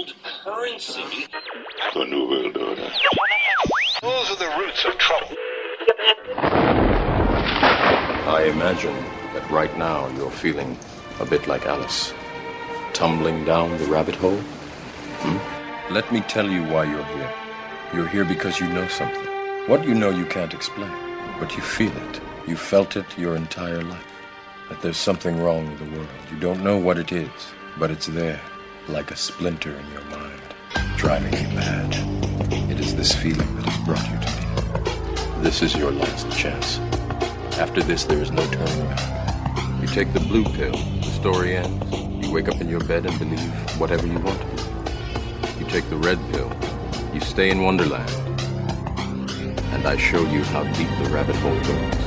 world currency. The New World Order. Those are the roots of trouble. I imagine that right now you're feeling a bit like Alice, tumbling down the rabbit hole. Let me tell you why you're here. You're here because you know something. What you know you can't explain, but you feel it. You felt it your entire life. That there's something wrong with the world. You don't know what it is, but it's there, like a splinter in your mind, driving you mad. It is this feeling that has brought you to me. This is your last chance. After this, there is no turning back. You take the blue pill, the story ends. You wake up in your bed and believe whatever you want to believe. You take the red pill, you stay in Wonderland, and I show you how deep the rabbit hole goes.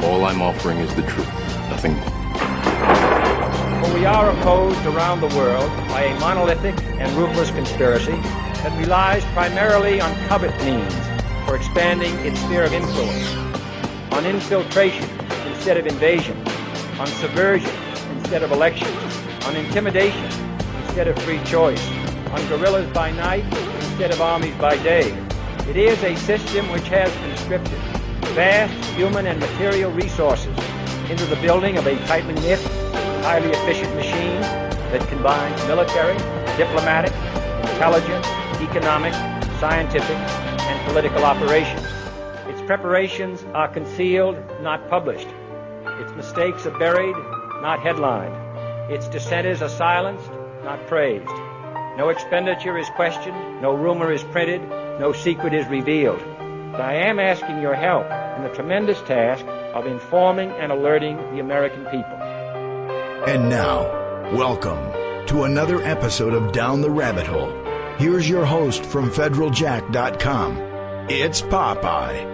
All I'm offering is the truth, nothing more. For we are opposed around the world by a monolithic and ruthless conspiracy that relies primarily on covert means for expanding its sphere of influence, on infiltration instead of invasion, on subversion instead of elections, on intimidation instead of free choice, on guerrillas by night instead of armies by day. It is a system which has conscripted vast human and material resources into the building of a tightly knit, highly efficient machine that combines military, diplomatic, intelligence, economic, scientific, and political operations. Its preparations are concealed, not published. Its mistakes are buried, not headlined. Its dissenters are silenced, not praised. No expenditure is questioned, no rumor is printed, no secret is revealed. But I am asking your help in the tremendous task of informing and alerting the American people. And now, welcome to another episode of Down the Rabbit Hole. Here's your host from federaljack.com. It's Popeye.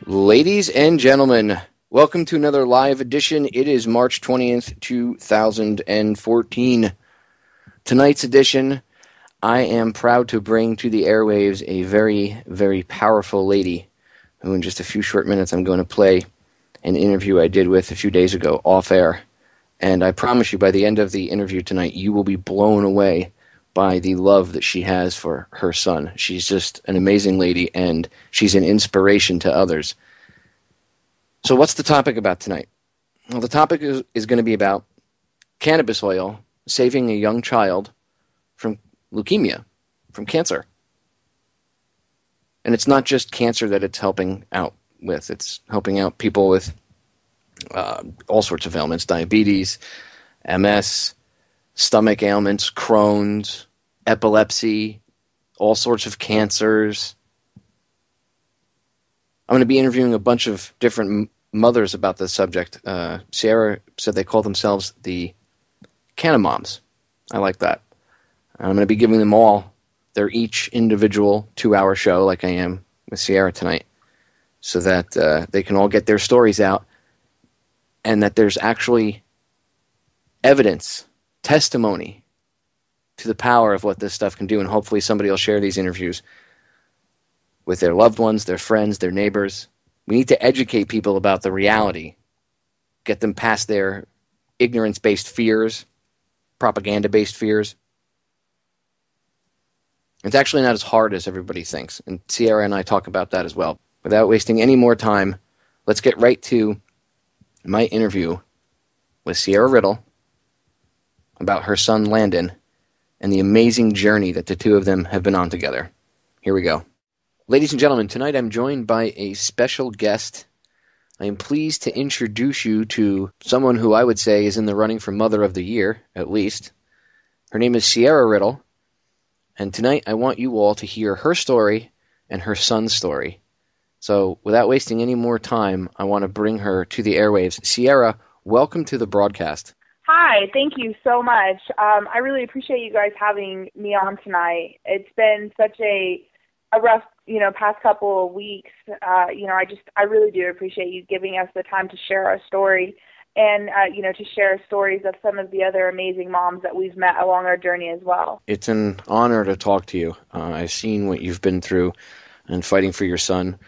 Ladies and gentlemen, welcome to another live edition. It is March 20th, 2014. Tonight's edition, I am proud to bring to the airwaves a very, very powerful lady who in just a few short minutes I'm going to play an interview I did with a few days ago off air. And I promise you by the end of the interview tonight, you will be blown away by the love that she has for her son. She's just an amazing lady, and she's an inspiration to others. So what's the topic about tonight? Well, the topic is going to be about cannabis oil saving a young child from leukemia, from cancer. And it's not just cancer that it's helping out with. It's helping out people with all sorts of ailments, diabetes, MS, stomach ailments, Crohn's, epilepsy, all sorts of cancers. I'm going to be interviewing a bunch of different mothers about this subject. Sierra said they call themselves the Cannamoms. I like that. I'm going to be giving them all their each individual 2-hour show like I am with Sierra tonight so that they can all get their stories out and that there's actually evidence, testimony to the power of what this stuff can do, and hopefully somebody will share these interviews with their loved ones, their friends, their neighbors. We need to educate people about the reality, get them past their ignorance-based fears, propaganda-based fears. It's actually not as hard as everybody thinks, and Sierra and I talk about that as well. Without wasting any more time, let's get right to my interview with Sierra Riddle about her son Landon and the amazing journey that the two of them have been on together. Here we go. Ladies and gentlemen, tonight I'm joined by a special guest. I am pleased to introduce you to someone who I would say is in the running for Mother of the Year, at least. Her name is Sierra Riddle, and tonight I want you all to hear her story and her son's story. So without wasting any more time, I want to bring her to the airwaves. Sierra, welcome to the broadcast. Hi, thank you so much. I really appreciate you guys having me on tonight. It's been such a rough, past couple of weeks. I really do appreciate you giving us the time to share our story and, to share stories of some of the other amazing moms that we've met along our journey as well. It's an honor to talk to you. I've seen what you've been through and fighting for your son.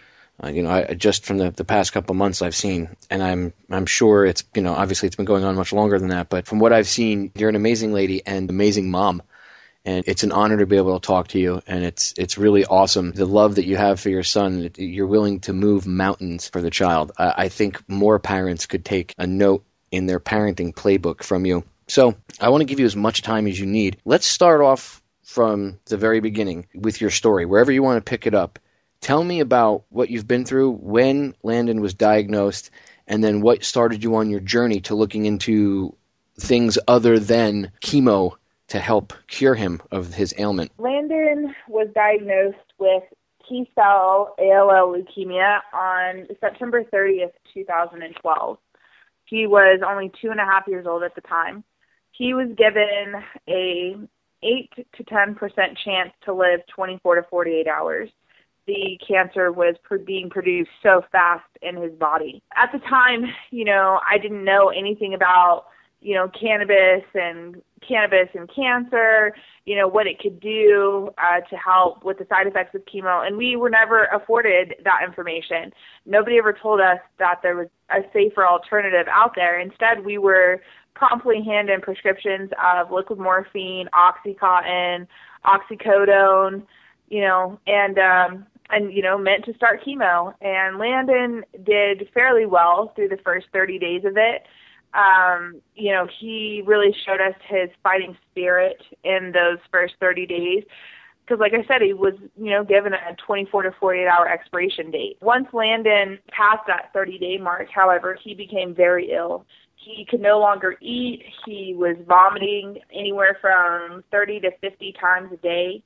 Just from the past couple months I've seen, and I'm sure it's, obviously it's been going on much longer than that, but from what I've seen, you're an amazing lady and amazing mom. And it's an honor to be able to talk to you, and it's really awesome. The love that you have for your son, you're willing to move mountains for the child. I think more parents could take a note in their parenting playbook from you. So I want to give you as much time as you need. Let's start off from the very beginning with your story, wherever you want to pick it up. Tell me about what you've been through, when Landon was diagnosed, and then what started you on your journey to looking into things other than chemo to help cure him of his ailment. Landon was diagnosed with T-cell ALL leukemia on September 30th, 2012. He was only 2.5 years old at the time. He was given a 8 to 10% chance to live 24 to 48 hours. The cancer was being produced so fast in his body. At the time, I didn't know anything about cannabis and cancer, what it could do to help with the side effects of chemo. And we were never afforded that information. Nobody ever told us that there was a safer alternative out there. Instead, we were promptly handed prescriptions of liquid morphine, Oxycontin, oxycodone, and meant to start chemo. And Landon did fairly well through the first 30 days of it. He really showed us his fighting spirit in those first 30 days. Because like I said, he was, given a 24 to 48 hour expiration date. Once Landon passed that 30-day mark, however, he became very ill. He could no longer eat. He was vomiting anywhere from 30 to 50 times a day.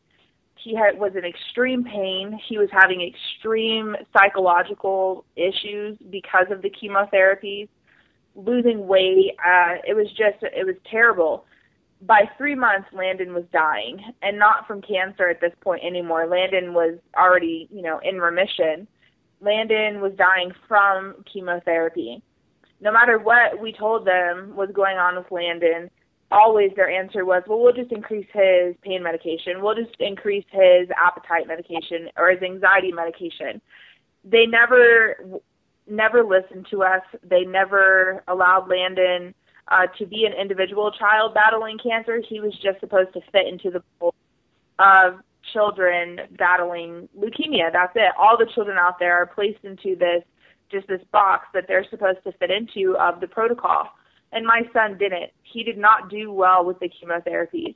He was in extreme pain. He was having extreme psychological issues because of the chemotherapies. Losing weight, it was terrible. By 3 months, Landon was dying, and not from cancer at this point anymore. Landon was already, in remission. Landon was dying from chemotherapy. No matter what we told them was going on with Landon, always their answer was, well, we'll just increase his pain medication. We'll just increase his appetite medication or his anxiety medication. They never listened to us. They never allowed Landon to be an individual child battling cancer. He was just supposed to fit into the pool of children battling leukemia. That's it. All the children out there are placed into this box that they're supposed to fit into of the protocol. And my son didn't. He did not do well with the chemotherapies.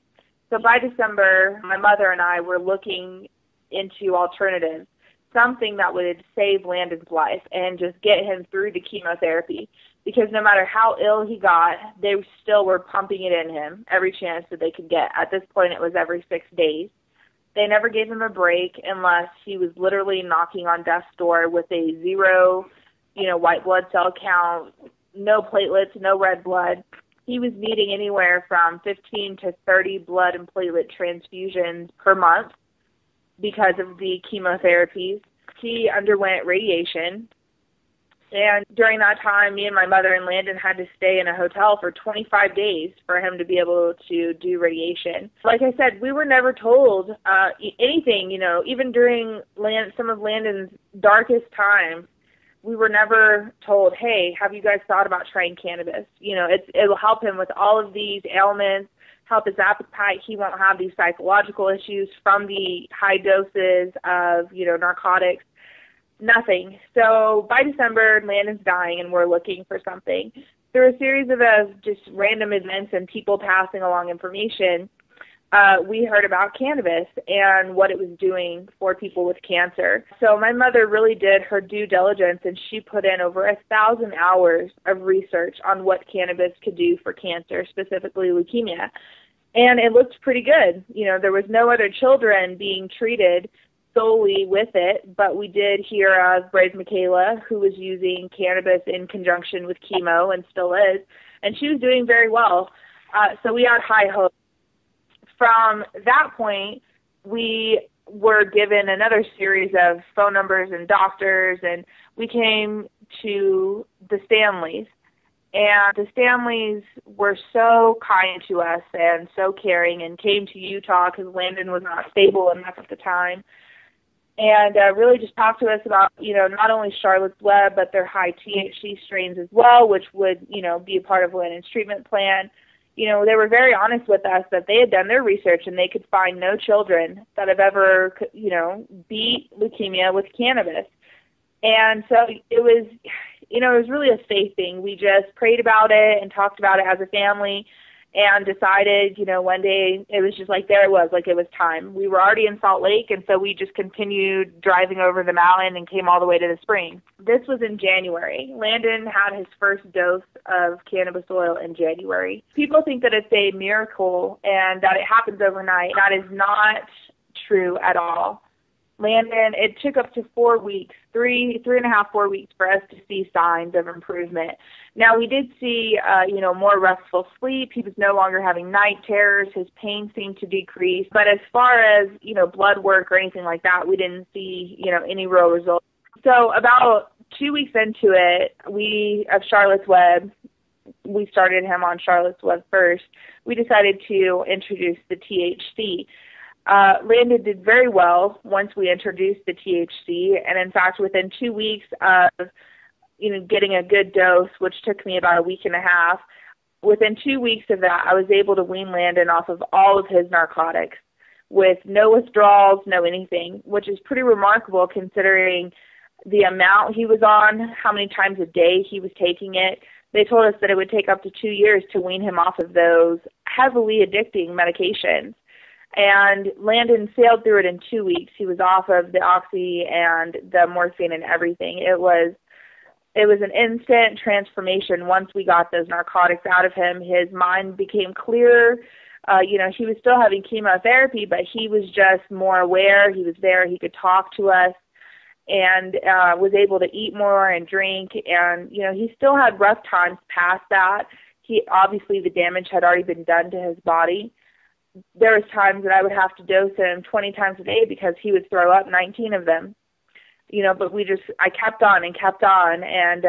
So by December, my mother and I were looking into alternatives, something that would save Landon's life and just get him through the chemotherapy. Because no matter how ill he got, they still were pumping it in him every chance that they could get. At this point, it was every 6 days. They never gave him a break unless he was literally knocking on death's door with a 0, white blood cell count, no platelets, no red blood. He was needing anywhere from 15 to 30 blood and platelet transfusions per month because of the chemotherapies. He underwent radiation. And during that time, me and my mother and Landon had to stay in a hotel for 25 days for him to be able to do radiation. Like I said, we were never told anything, even during some of Landon's darkest times. We were never told, hey, have you guys thought about trying cannabis? It'll help him with all of these ailments, help his appetite. He won't have these psychological issues from the high doses of, narcotics. Nothing. So by December, Landon's dying and we're looking for something. Through a series of just random events and people passing along information, we heard about cannabis and what it was doing for people with cancer. So my mother really did her due diligence, and she put in over 1,000 hours of research on what cannabis could do for cancer, specifically leukemia. And it looked pretty good. There was no other children being treated solely with it, but we did hear of Brave Michaela, who was using cannabis in conjunction with chemo and still is, and she was doing very well. So we had high hopes. From that point, we were given another series of phone numbers and doctors, and we came to the Stanleys. And the Stanleys were so kind to us and so caring, and came to Utah because Landon was not stable enough at the time. and really just talked to us about, not only Charlotte's Web, but their high THC strains as well, which would, be a part of Landon's treatment plan. They were very honest with us that they had done their research and they could find no children that have ever, beat leukemia with cannabis. And so it was, it was really a faith thing. We just prayed about it and talked about it as a family and decided, one day it was just like there it was, like it was time. We were already in Salt Lake, and so we just continued driving over the mountain and came all the way to the spring. This was in January. Landon had his first dose of cannabis oil in January. People think that it's a miracle and that it happens overnight. That is not true at all. Landon, it took up to 4 weeks, 3.5, 4 weeks for us to see signs of improvement. Now, we did see, more restful sleep. He was no longer having night terrors. His pain seemed to decrease. But as far as, blood work or anything like that, we didn't see, any real results. So about 2 weeks into it, of Charlotte's Web, we started him on Charlotte's Web first. We decided to introduce the THC. Landon did very well once we introduced the THC, and in fact, within 2 weeks of, getting a good dose, which took me about a week and a half, within 2 weeks of that, I was able to wean Landon off of all of his narcotics with no withdrawals, no anything, which is pretty remarkable considering the amount he was on, how many times a day he was taking it. They told us that it would take up to 2 years to wean him off of those heavily addicting medications. And Landon sailed through it in 2 weeks. He was off of the oxy and the morphine and everything. It was an instant transformation once we got those narcotics out of him. His mind became clearer. He was still having chemotherapy, but he was just more aware. He was there. He could talk to us and was able to eat more and drink. And, he still had rough times past that. Obviously, the damage had already been done to his body. There was times that I would have to dose him 20 times a day because he would throw up 19 of them. But I kept on and,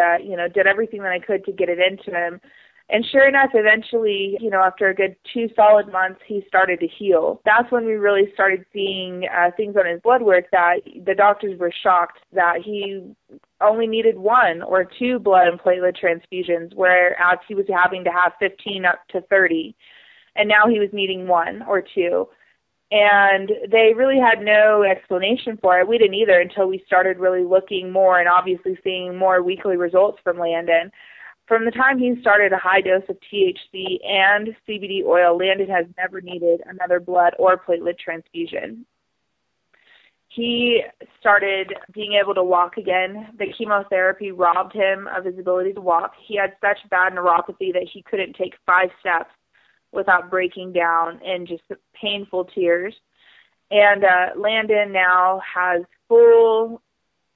did everything that I could to get it into him. And sure enough, eventually, after a good 2 solid months, he started to heal. That's when we really started seeing things on his blood work that the doctors were shocked that he only needed 1 or 2 blood and platelet transfusions, whereas he was having to have 15 up to 30. And now he was needing 1 or 2. And they really had no explanation for it. We didn't either until we started really looking more and obviously seeing more weekly results from Landon. From the time he started a high dose of THC and CBD oil, Landon has never needed another blood or platelet transfusion. He started being able to walk again. The chemotherapy robbed him of his ability to walk. He had such bad neuropathy that he couldn't take 5 steps without breaking down in just painful tears. And Landon now has full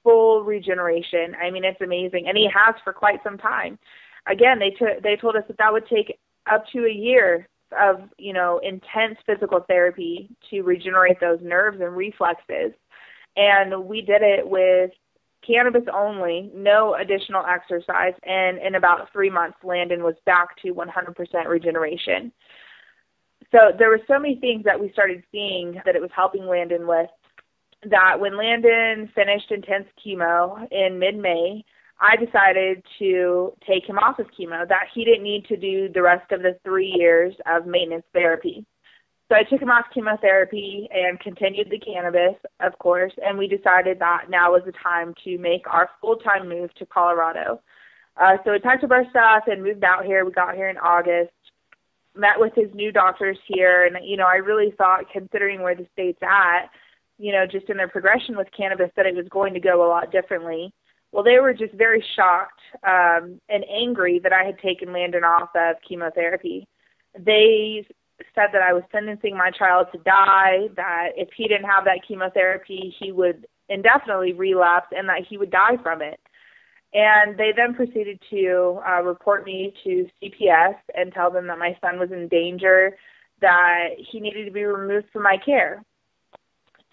regeneration. I mean, it's amazing. And he has for quite some time. Again, they told us that would take up to a year of, intense physical therapy to regenerate those nerves and reflexes. And we did it with cannabis only, no additional exercise, and in about 3 months, Landon was back to 100% regeneration. So there were so many things that we started seeing that it was helping Landon with, that when Landon finished intense chemo in mid-May, I decided to take him off of chemo, that he didn't need to do the rest of the 3 years of maintenance therapy. So I took him off chemotherapy and continued the cannabis, of course, and we decided that now was the time to make our full-time move to Colorado. So we packed up our stuff and moved out here. We got here in August, met with his new doctors here, and, I really thought, considering where the state's at, just in their progression with cannabis, that it was going to go a lot differently. Well, they were just very shocked and angry that I had taken Landon off of chemotherapy. They said that I was sentencing my child to die, that if he didn't have that chemotherapy, he would indefinitely relapse and that he would die from it. And they then proceeded to report me to CPS and tell them that my son was in danger, that he needed to be removed from my care.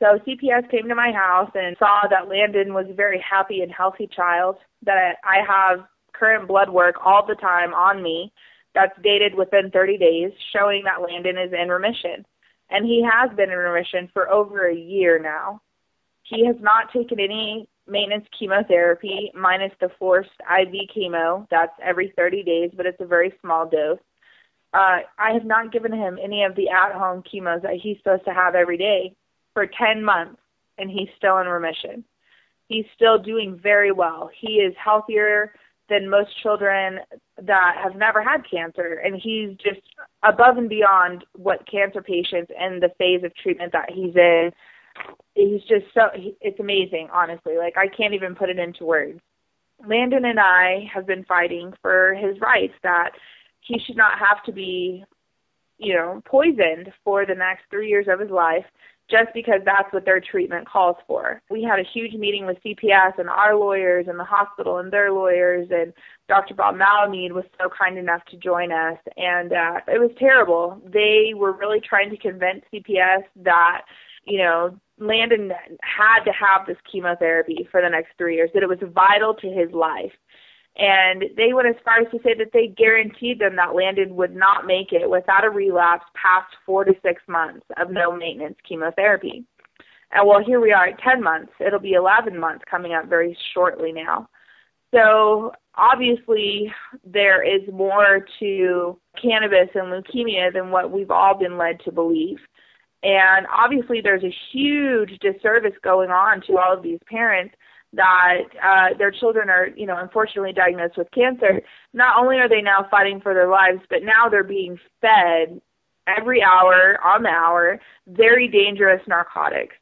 So CPS came to my house and saw that Landon was a very happy and healthy child, that I have current blood work all the time on me that's dated within 30 days, showing that Landon is in remission. And he has been in remission for over a year now. He has not taken any maintenance chemotherapy minus the forced IV chemo. That's every 30 days, but it's a very small dose. I have not given him any of the at-home chemos that he's supposed to have every day for 10 months, and he's still in remission. He's still doing very well. He is healthier than most children that have never had cancer, and he's just above and beyond what cancer patients and the phase of treatment that he's in. He's just it's amazing, honestly. Like, I can't even put it into words. Landon and I have been fighting for his rights, that he should not have to be, poisoned for the next 3 years of his life just because that's what their treatment calls for. We had a huge meeting with CPS and our lawyers and the hospital and their lawyers, and Dr. Bob Malamud was so kind enough to join us, and it was terrible. They were really trying to convince CPS that, Landon had to have this chemotherapy for the next 3 years, that it was vital to his life. And they went as far as to say that they guaranteed them that Landon would not make it without a relapse past 4 to 6 months of no maintenance chemotherapy. And well, here we are at 10 months. It'll be 11 months coming up very shortly now. So obviously there is more to cannabis and leukemia than what we've all been led to believe. And obviously there's a huge disservice going on to all of these parents that their children are, unfortunately diagnosed with cancer. Not only are they now fighting for their lives, but now they're being fed every hour on the hour very dangerous narcotics.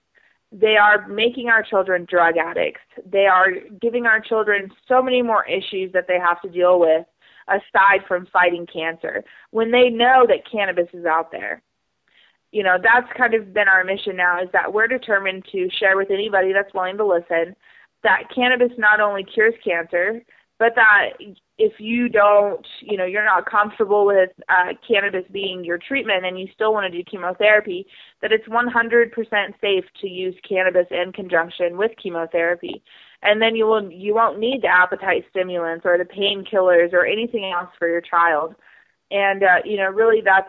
They are making our children drug addicts. They are giving our children so many more issues that they have to deal with aside from fighting cancer when they know that cannabis is out there. That's kind of been our mission now, is that we're determined to share with anybody that's willing to listen that cannabis not only cures cancer, but that if you don't, you're not comfortable with cannabis being your treatment and you still want to do chemotherapy, that it's 100% safe to use cannabis in conjunction with chemotherapy. And then you won't need the appetite stimulants or the painkillers or anything else for your child. And, really that's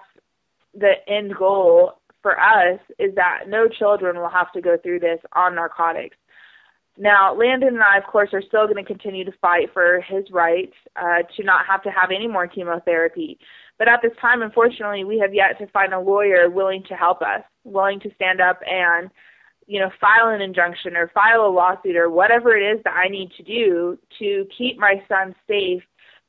the end goal for us, is that no children will have to go through this on narcotics. Now, Landon and I, of course, are still going to continue to fight for his right to not have to have any more chemotherapy. But at this time, unfortunately, we have yet to find a lawyer willing to help us, willing to stand up and, file an injunction or file a lawsuit or whatever it is that I need to do to keep my son safe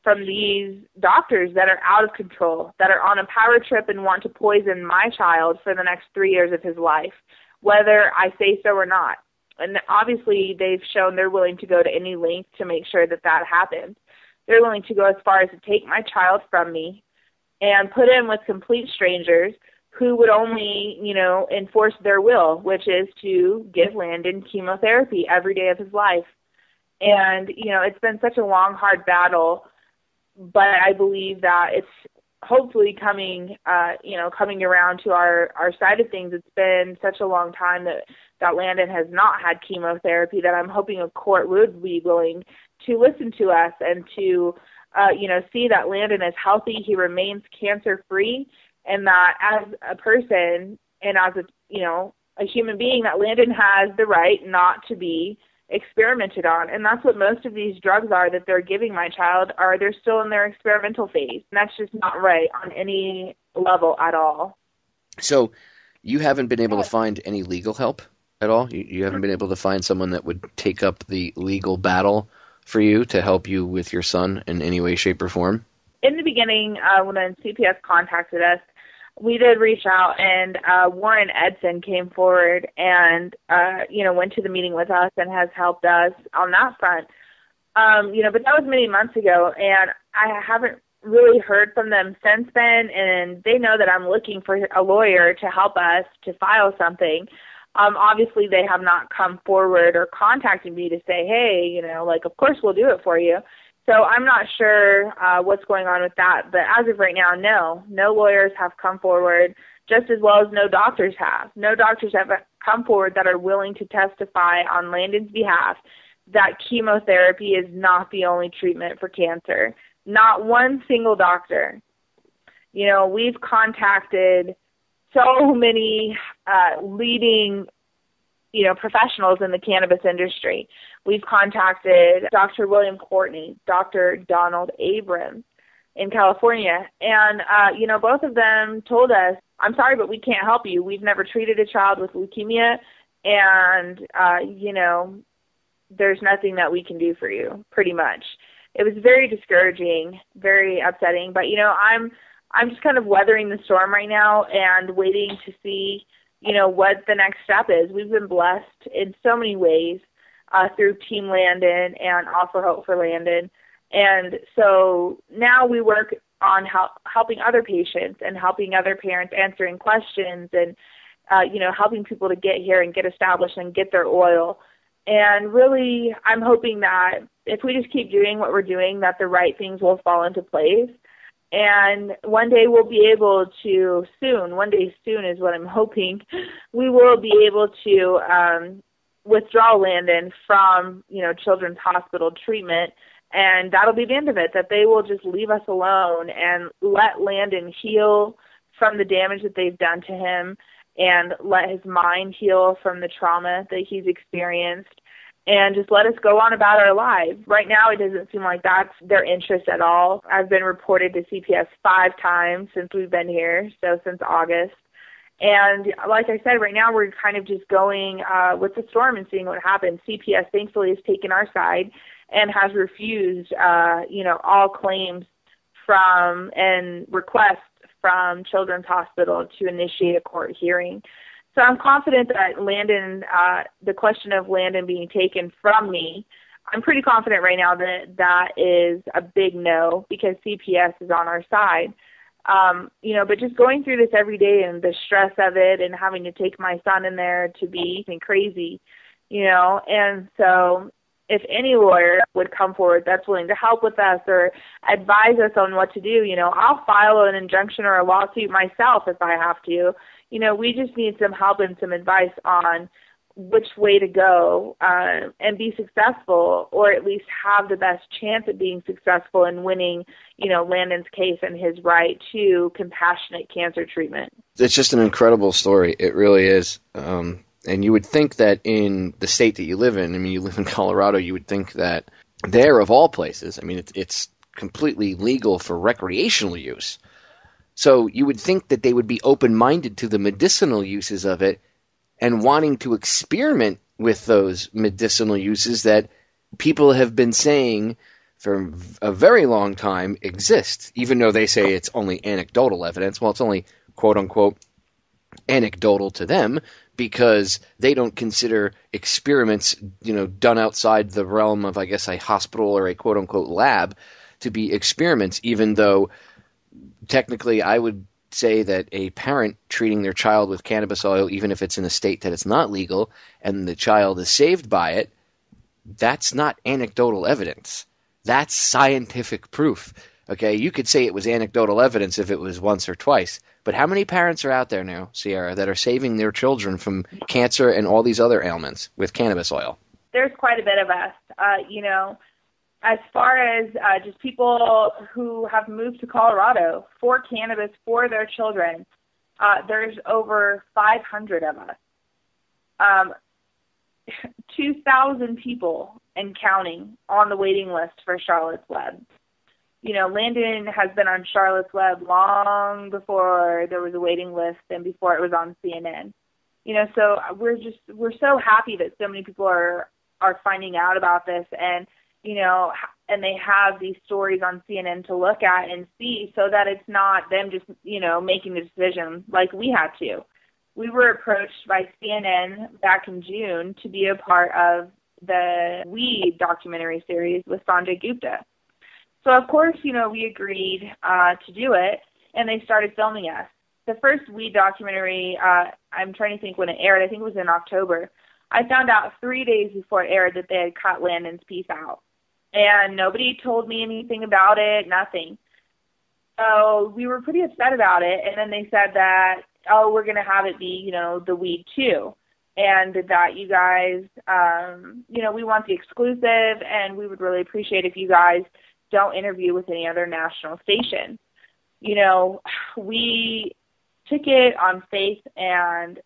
from these doctors that are out of control, that are on a power trip and want to poison my child for the next 3 years of his life, whether I say so or not. And obviously they've shown they're willing to go to any length to make sure that that happens. They're willing to go as far as to take my child from me and put him with complete strangers who would only, enforce their will, which is to give Landon chemotherapy every day of his life. And, it's been such a long, hard battle, but I believe that it's hopefully coming around to our side of things. It's been such a long time that Landon has not had chemotherapy that I'm hoping a court would be willing to listen to us and to, see that Landon is healthy, he remains cancer-free, and that as a person and as a human being, that Landon has the right not to be experimented on. And that's what most of these drugs are that they're giving my child, they're still in their experimental phase. And that's just not right on any level at all. So you haven't been able to find any legal help at all? You haven't been able to find someone that would take up the legal battle for you to help you with your son in any way, shape, or form? In the beginning, when CPS contacted us, we did reach out, and Warren Edson came forward and, went to the meeting with us and has helped us on that front. But that was many months ago, and I haven't really heard from them since then, and they know that I'm looking for a lawyer to help us to file something. Obviously, they have not come forward or contacted me to say, hey, of course we'll do it for you. So I'm not sure what's going on with that. But as of right now, no lawyers have come forward, just as well as no doctors have. No doctors have come forward that are willing to testify on Landon's behalf that chemotherapy is not the only treatment for cancer. Not one single doctor. We've contacted so many leading professionals in the cannabis industry. We've contacted Dr. William Courtney, Dr. Donald Abrams in California, and, both of them told us, I'm sorry, but we can't help you. We've never treated a child with leukemia, and, there's nothing that we can do for you, pretty much. It was very discouraging, very upsetting, but, I'm just kind of weathering the storm right now and waiting to see, what the next step is. We've been blessed in so many ways through Team Landon and Offer Hope for Landon. And so now we work on helping other patients and helping other parents, answering questions and, helping people to get here and get established and get their oil. And really, I'm hoping that if we just keep doing what we're doing, that the right things will fall into place. And one day we'll be able to one day soon is what I'm hoping, we will be able to withdraw Landon from, Children's Hospital treatment. And that'll be the end of it, that they will just leave us alone and let Landon heal from the damage that they've done to him and let his mind heal from the trauma that he's experienced and just let us go on about our lives. Right now, it doesn't seem like that's their interest at all. I've been reported to CPS 5 times since we've been here, so since August. And like I said, right now we're kind of just going with the storm and seeing what happens. CPS thankfully has taken our side and has refused, all claims from and requests from Children's Hospital to initiate a court hearing. So I'm confident that Landon, the question of Landon being taken from me, I'm pretty confident right now that that is a big no because CPS is on our side. But just going through this every day and the stress of it and having to take my son in there to be crazy, and so if any lawyer would come forward that's willing to help with us or advise us on what to do, I'll file an injunction or a lawsuit myself if I have to. We just need some help and some advice on which way to go and be successful, or at least have the best chance at being successful in winning, Landon's case and his right to compassionate cancer treatment. It's just an incredible story. It really is. And you would think that in the state that you live in, you live in Colorado, you would think that there, of all places, it's completely legal for recreational use. So you would think that they would be open-minded to the medicinal uses of it and wanting to experiment with those medicinal uses that people have been saying for a very long time exist, even though they say it's only anecdotal evidence. Well, it's only, quote-unquote, anecdotal to them because they don't consider experiments, done outside the realm of, I guess, a hospital or a quote-unquote lab to be experiments, even though technically I would say that a parent treating their child with cannabis oil, even if it's in a state that it's not legal and the child is saved by it, that's not anecdotal evidence. That's scientific proof. Okay, you could say it was anecdotal evidence if it was once or twice, but how many parents are out there now, Sierra, that are saving their children from cancer and all these other ailments with cannabis oil? There's quite a bit of us. As far as just people who have moved to Colorado for cannabis for their children, there's over 500 of us. 2,000 people and counting on the waiting list for Charlotte's Web. Landon has been on Charlotte's Web long before there was a waiting list and before it was on CNN. So we're so happy that so many people are finding out about this and they have these stories on CNN to look at and see so that it's not them just, making the decision like we had to. We were approached by CNN back in June to be a part of the Weed documentary series with Sanjay Gupta. So, of course, we agreed to do it, and they started filming us. The first Weed documentary, I'm trying to think when it aired, I think it was in October. I found out 3 days before it aired that they had cut Landon's piece out. And nobody told me anything about it, nothing. So we were pretty upset about it, and then they said that, we're going to have it be, the Weed 2. And that you guys, we want the exclusive, and we would really appreciate if you guys don't interview with any other national station. We took it on faith and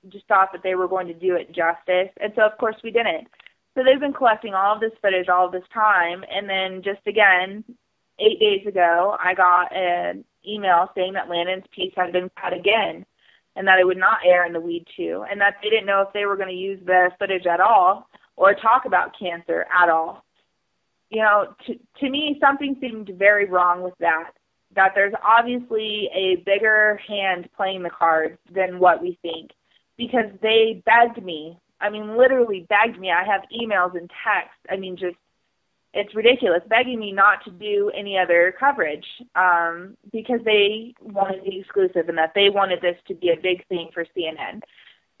just thought that they were going to do it justice. And so, of course, we didn't. So they've been collecting all of this footage all of this time. And then just again, 8 days ago, I got an email saying that Landon's piece had been cut again and that it would not air in the Weed 2, and that they didn't know if they were going to use the footage at all or talk about cancer at all. You know, to me, something seemed very wrong with that there's obviously a bigger hand playing the cards than what we think, because they begged me. I mean, literally begged me. I have emails and texts. I mean, just, it's ridiculous, begging me not to do any other coverage because they wanted the exclusive and that they wanted this to be a big thing for CNN.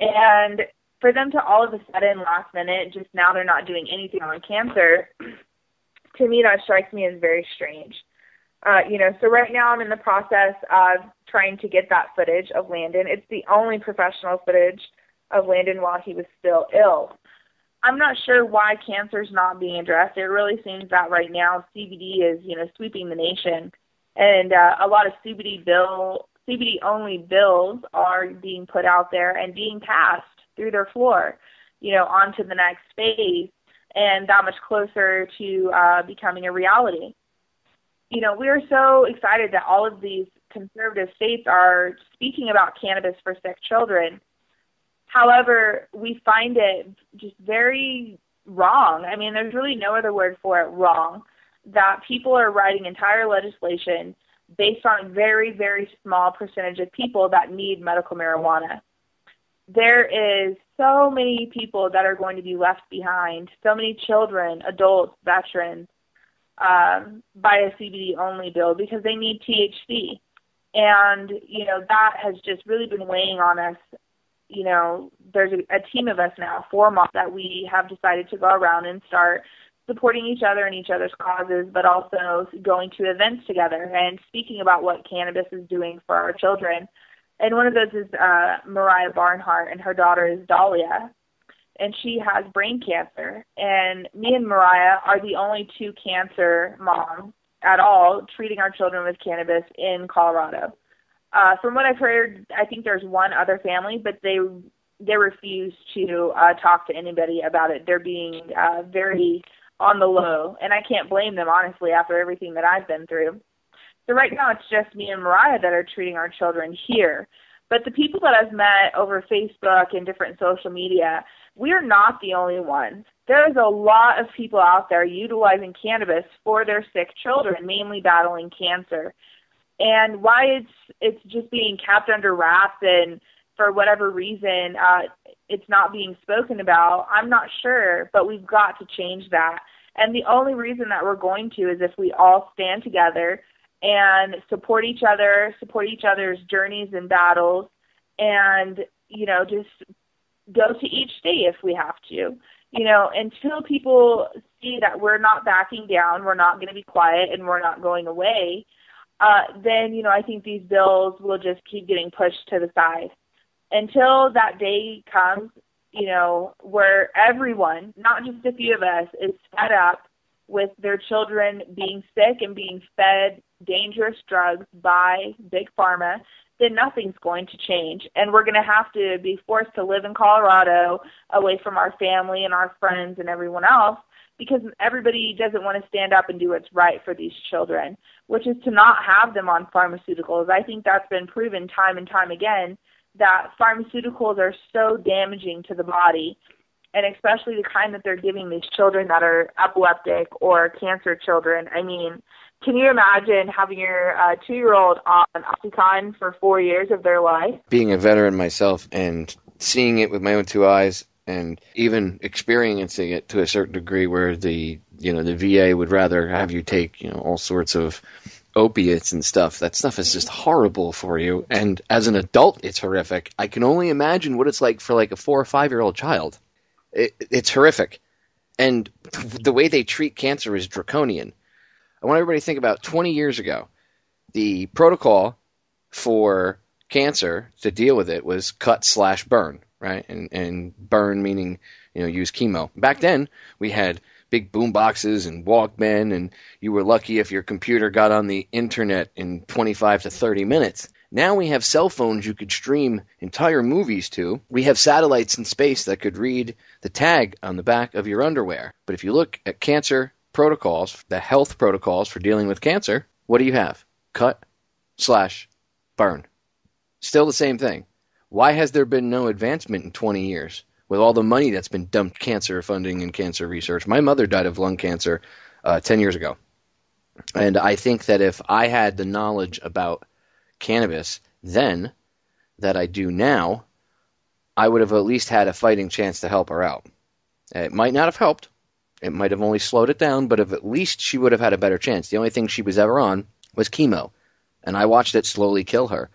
And for them to all of a sudden, last minute, just now they're not doing anything on cancer, to me that strikes me as very strange. So right now I'm in the process of trying to get that footage of Landon. It's the only professional footage of Landon while he was still ill. I'm not sure why cancer's not being addressed. It really seems that right now CBD is, sweeping the nation, and a lot of CBD-only bills are being put out there and being passed through their floor, onto the next phase, and that much closer to becoming a reality. We are so excited that all of these conservative states are speaking about cannabis for sick children. However, we find it just very wrong. I mean, there's really no other word for it, wrong, that people are writing entire legislation based on a very, very small percentage of people that need medical marijuana. There is so many people that are going to be left behind, so many children, adults, veterans, by a CBD-only bill because they need THC. And, that has just really been weighing on us. There's a team of us now, 4 months, that we have decided to go around and start supporting each other and each other's causes, but also going to events together and speaking about what cannabis is doing for our children. And one of those is Mariah Barnhart, and her daughter is Dahlia, and she has brain cancer. And me and Mariah are the only 2 cancer moms at all treating our children with cannabis in Colorado. From what I've heard, I think there's one other family, but they refuse to talk to anybody about it. They're being very on the low, and I can't blame them, honestly, after everything that I've been through. So right now it's just me and Mariah that are treating our children here. But the people that I've met over Facebook and different social media, we are not the only ones. There's a lot of people out there utilizing cannabis for their sick children, mainly battling cancer. And why it's just being kept under wraps and for whatever reason it's not being spoken about, I'm not sure, but we've got to change that. And the only reason that we're going to is if we all stand together and support each other, support each other's journeys and battles, and, just go to each state if we have to. Until people see that we're not backing down, we're not going to be quiet, and we're not going away, then, I think these bills will just keep getting pushed to the side. Until that day comes, where everyone, not just a few of us, is fed up with their children being sick and being fed dangerous drugs by Big Pharma, then nothing's going to change. And we're going to have to be forced to live in Colorado away from our family and our friends and everyone else, because everybody doesn't want to stand up and do what's right for these children, which is to not have them on pharmaceuticals. I think that's been proven time and time again, that pharmaceuticals are so damaging to the body, and especially the kind that they're giving these children that are epileptic or cancer children. I mean, can you imagine having your 2-year-old on Oxycontin for 4 years of their life? Being a veteran myself and seeing it with my own 2 eyes, and even experiencing it to a certain degree where the VA would rather have you take, all sorts of opiates and stuff. That stuff is just horrible for you. And as an adult, it's horrific. I can only imagine what it's like for like a 4 or 5-year-old child. It's horrific. And the way they treat cancer is draconian. I want everybody to think about 20 years ago. The protocol for cancer to deal with it was cut/burn, right? And burn meaning, use chemo. Back then, we had big boom boxes and Walkmen, and you were lucky if your computer got on the internet in 25 to 30 minutes. Now we have cell phones you could stream entire movies to. We have satellites in space that could read the tag on the back of your underwear. But if you look at cancer protocols, the health protocols for dealing with cancer, what do you have? Cut, slash, burn. Still the same thing. Why has there been no advancement in 20 years with all the money that's been dumped cancer funding and cancer research? My mother died of lung cancer 10 years ago. And I think that if I had the knowledge about cannabis then that I do now, I would have at least had a fighting chance to help her out. It might not have helped. It might have only slowed it down, but at least she would have had a better chance. The only thing she was ever on was chemo, and I watched it slowly kill her.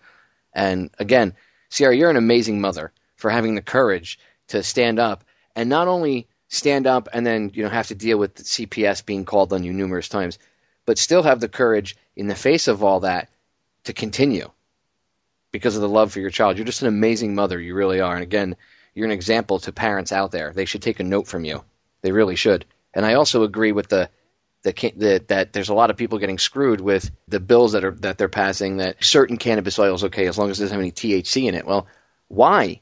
And again, Sierra, you're an amazing mother for having the courage to stand up, and not only stand up and then have to deal with the CPS being called on you numerous times, but still have the courage in the face of all that to continue because of the love for your child. You're just an amazing mother. You really are. And again, you're an example to parents out there. They should take a note from you. They really should. And I also agree with that there's a lot of people getting screwed with the bills that they're passing, that certain cannabis oil is okay as long as it doesn't have any THC in it. Well, why?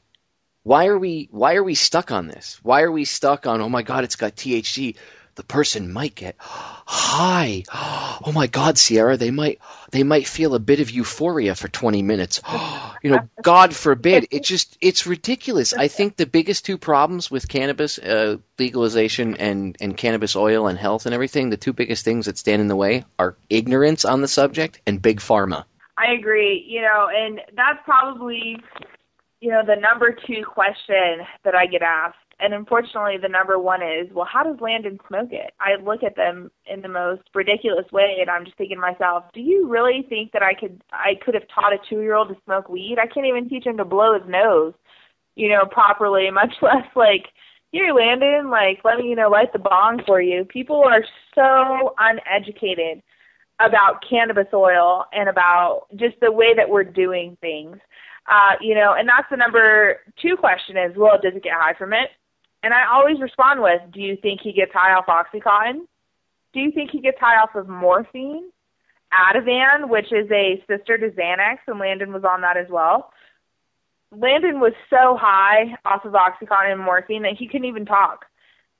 Why are we stuck on this? Why are we stuck on, oh my God, it's got THC? The person might get high. Oh my God, Sierra, they might feel a bit of euphoria for 20 minutes. God forbid. It's ridiculous. I think the biggest two problems with cannabis legalization and cannabis oil and health and everything, the two biggest things that stand in the way are ignorance on the subject and big pharma. I agree, and that's probably, the number 2 question that I get asked. And unfortunately, the number 1 is, well, how does Landon smoke it? I look at them in the most ridiculous way, and I'm just thinking to myself, do you really think that I could have taught a 2-year-old to smoke weed? I can't even teach him to blow his nose, properly, much less here, Landon, let me, light the bong for you. People are so uneducated about cannabis oil and about just the way that we're doing things. And that's the number 2 question is, well, does it get high from it? And I always respond with, do you think he gets high off Oxycontin? Do you think he gets high off of morphine? Ativan, which is a sister to Xanax, and Landon was on that as well. Landon was so high off of Oxycontin and morphine that he couldn't even talk.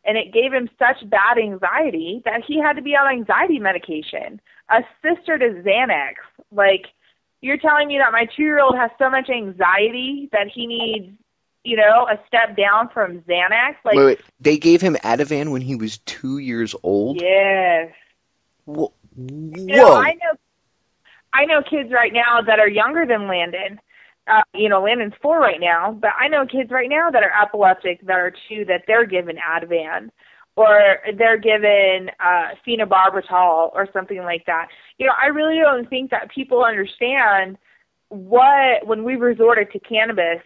And it gave him such bad anxiety that he had to be on anxiety medication. A sister to Xanax. You're telling me that my 2-year-old has so much anxiety that he needs, a step down from Xanax? Wait. They gave him Ativan when he was 2 years old? Yes. Whoa. I know kids right now that are younger than Landon. Landon's 4 right now, but I know kids right now that are epileptic that are 2 that they're given Ativan. Or they're given phenobarbital or something like that. I really don't think that people understand when we resorted to cannabis,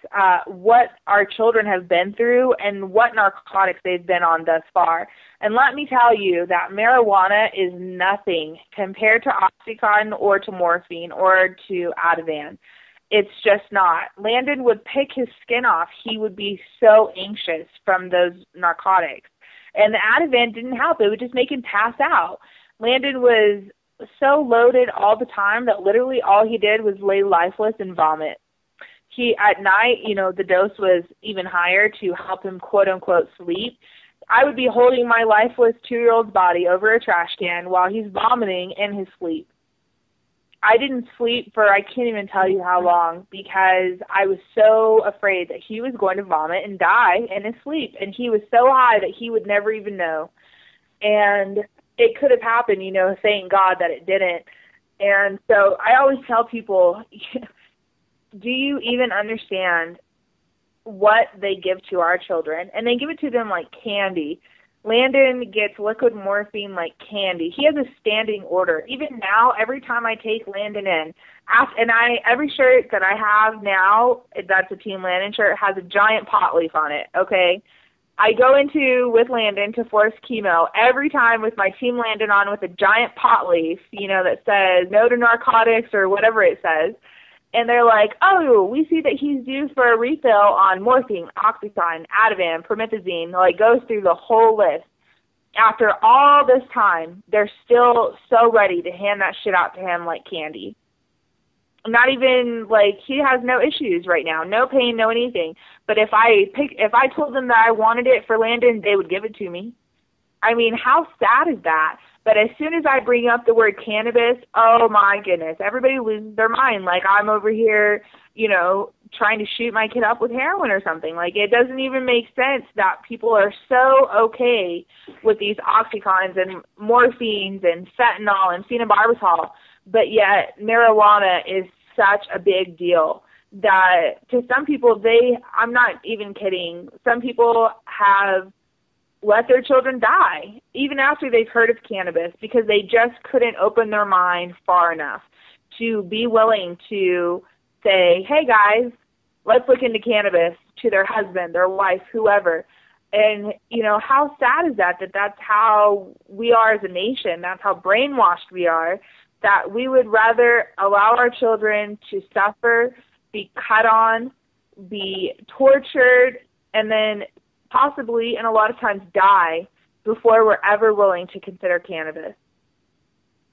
what our children have been through and what narcotics they've been on thus far. And let me tell you that marijuana is nothing compared to Oxycontin or to morphine or to Ativan. It's just not. Landon would pick his skin off. He would be so anxious from those narcotics. And the Ativan didn't help. It would just make him pass out. Landon was so loaded all the time that literally all he did was lay lifeless and vomit. At night, the dose was even higher to help him, quote-unquote, sleep. I would be holding my lifeless 2-year-old's body over a trash can while he's vomiting in his sleep. I didn't sleep for I can't even tell you how long because I was so afraid that he was going to vomit and die in his sleep. And he was so high that he would never even know. And it could have happened, thank God that it didn't. And so I always tell people, do you even understand what they give to our children? And they give it to them like candy. Landon gets liquid morphine like candy. He has a standing order. Even now, every time I take Landon in, every shirt that I have now, that's a Team Landon shirt, has a giant pot leaf on it, okay? I go with Landon to force chemo every time with my Team Landon on with a giant pot leaf, that says no to narcotics or whatever it says. And they're like, oh, we see that he's due for a refill on morphine, Oxycontin, Ativan, promethazine. Goes through the whole list. After all this time, they're still so ready to hand that shit out to him like candy. Not even, like, he has no issues right now, no pain, no anything. But if I told them that I wanted it for Landon, they would give it to me. I mean, how sad is that? But as soon as I bring up the word cannabis, oh my goodness, everybody loses their mind. Like, I'm over here, you know, trying to shoot my kid up with heroin or something. Like, it doesn't even make sense that people are so okay with these oxycons and morphines and fentanyl and phenobarbital, but yet marijuana is such a big deal that to some people, I'm not even kidding, some people have let their children die, even after they've heard of cannabis, because they just couldn't open their mind far enough to be willing to say, hey, guys, let's look into cannabis, to their husband, their wife, whoever. And, you know, how sad is that that's how we are as a nation, that's how brainwashed we are, that we would rather allow our children to suffer, be cut on, be tortured, and then possibly, and a lot of times, die before we're ever willing to consider cannabis.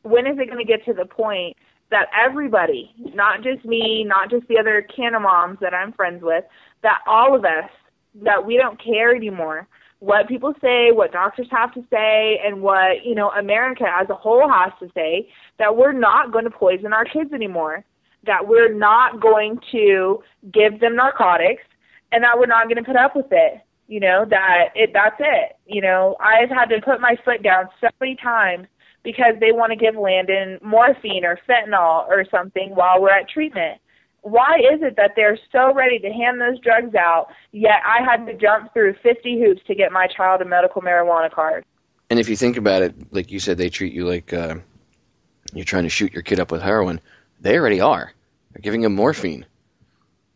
When is it going to get to the point that everybody, not just me, not just the other canna moms that I'm friends with, that all of us, that we don't care anymore what people say, what doctors have to say, and what, you know, America as a whole has to say, that we're not going to poison our kids anymore, that we're not going to give them narcotics, and that we're not going to put up with it. You know, that's it. You know, I've had to put my foot down so many times because they want to give Landon morphine or fentanyl or something while we're at treatment. Why is it that they're so ready to hand those drugs out, yet I had to jump through 50 hoops to get my child a medical marijuana card? And if you think about it, like you said, they treat you like you're trying to shoot your kid up with heroin. They already are. They're giving him morphine.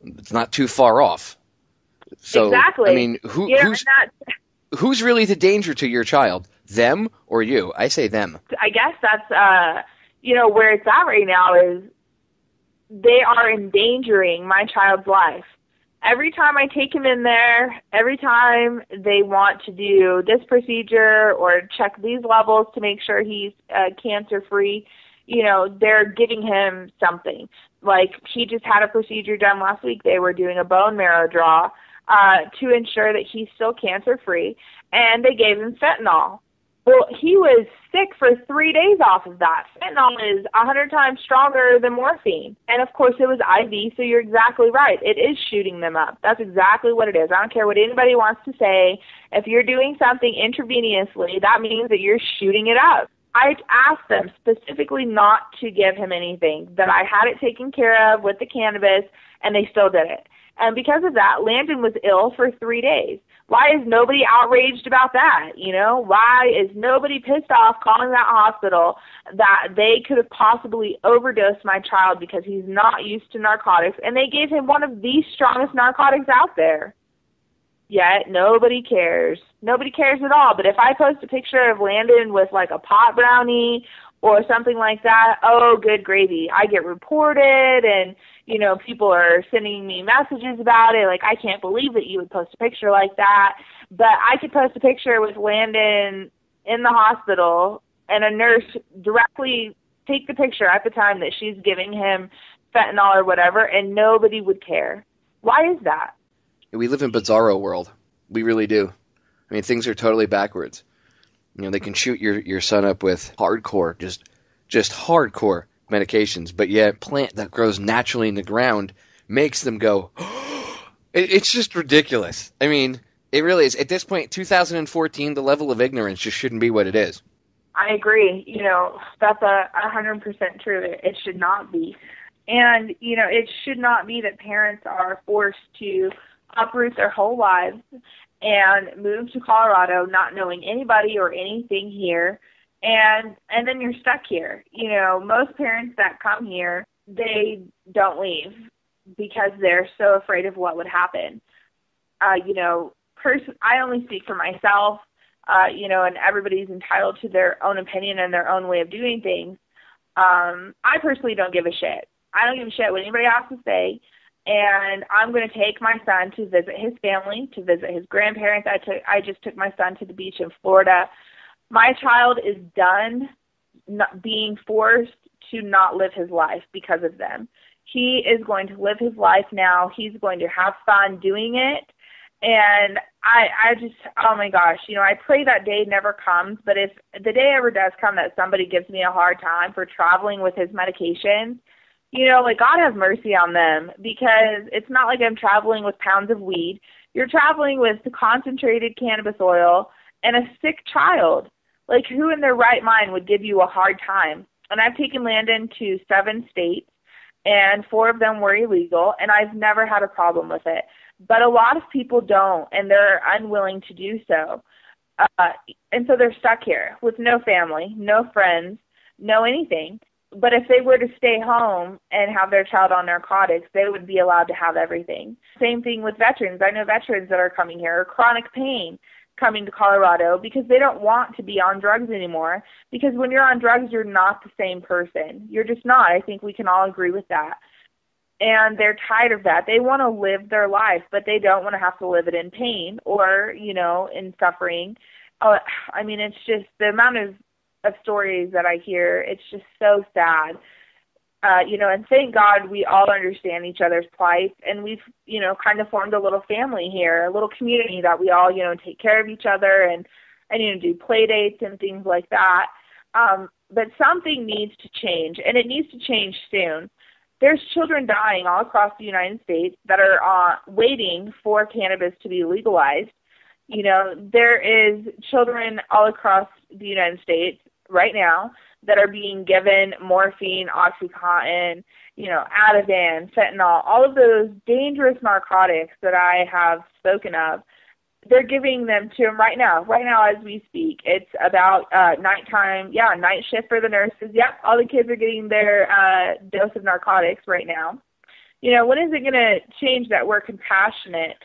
It's not too far off. So, exactly. I mean, who's really the danger to your child? Them or you? I say them. I guess that's, you know, where it's at right now is they are endangering my child's life. Every time I take him in there, every time they want to do this procedure or check these levels to make sure he's cancer-free, you know, they're giving him something. Like, he just had a procedure done last week. They were doing a bone marrow draw to ensure that he's still cancer-free, and they gave him fentanyl. Well, he was sick for 3 days off of that. Fentanyl is 100 times stronger than morphine. And, of course, it was IV, so you're exactly right. It is shooting them up. That's exactly what it is. I don't care what anybody wants to say. If you're doing something intravenously, that means that you're shooting it up. I asked them specifically not to give him anything, that I had it taken care of with the cannabis, and they still did it. And because of that, Landon was ill for 3 days. Why is nobody outraged about that? You know, why is nobody pissed off calling that hospital that they could have possibly overdosed my child because he's not used to narcotics, and they gave him one of the strongest narcotics out there? Yet nobody cares. Nobody cares at all. But if I post a picture of Landon with like a pot brownie or something like that, oh, good gravy. I get reported, and, you know, people are sending me messages about it. Like, I can't believe that you would post a picture like that. But I could post a picture with Landon in the hospital and a nurse directly take the picture at the time that she's giving him fentanyl or whatever, and nobody would care. Why is that? We live in bizarro world. We really do. I mean, things are totally backwards. You know, they can shoot your son up with hardcore, just hardcore medications, but yet a plant that grows naturally in the ground makes them go, it's just ridiculous. I mean, it really is. At this point, 2014, the level of ignorance just shouldn't be what it is. I agree. You know, that's 100% true. It should not be. And, you know, it should not be that parents are forced to uproot their whole lives and move to Colorado not knowing anybody or anything here, and then you're stuck here. You know, most parents that come here, they don't leave because they're so afraid of what would happen. You know, I only speak for myself, you know, and everybody's entitled to their own opinion and their own way of doing things. I personally don't give a shit. I don't give a shit what anybody has to say. And I'm going to take my son to visit his family, to visit his grandparents. I just took my son to the beach in Florida. My child is done not being forced to not live his life because of them. He is going to live his life now. He's going to have fun doing it. And I just, oh my gosh, I pray that day never comes. But if the day ever does come that somebody gives me a hard time for traveling with his medications, God have mercy on them, because it's not like I'm traveling with pounds of weed. You're traveling with the concentrated cannabis oil and a sick child. Like, who in their right mind would give you a hard time? And I've taken Landon to 7 states, and 4 of them were illegal, and I've never had a problem with it. But a lot of people don't, and they're unwilling to do so. And so they're stuck here with no family, no friends, no anything. But if they were to stay home and have their child on narcotics, they would be allowed to have everything. Same thing with veterans. I know veterans that are coming here, chronic pain, coming to Colorado because they don't want to be on drugs anymore. Because when you're on drugs, you're not the same person. You're just not. I think we can all agree with that. And they're tired of that. They want to live their life, but they don't want to have to live it in pain or, in suffering. It's just the amount of stories that I hear, it's just so sad. And thank God we all understand each other's plight, and we've, kind of formed a little family here, a little community that we all, take care of each other and do play dates and things like that. But something needs to change, and it needs to change soon. There's children dying all across the United States that are waiting for cannabis to be legalized. There is children all across the United States right now that are being given morphine, OxyContin, Ativan, fentanyl, all of those dangerous narcotics that I have spoken of. They're giving them to them right now as we speak. It's about nighttime, night shift for the nurses. Yep, all the kids are getting their dose of narcotics right now. When is it going to change that we're compassionate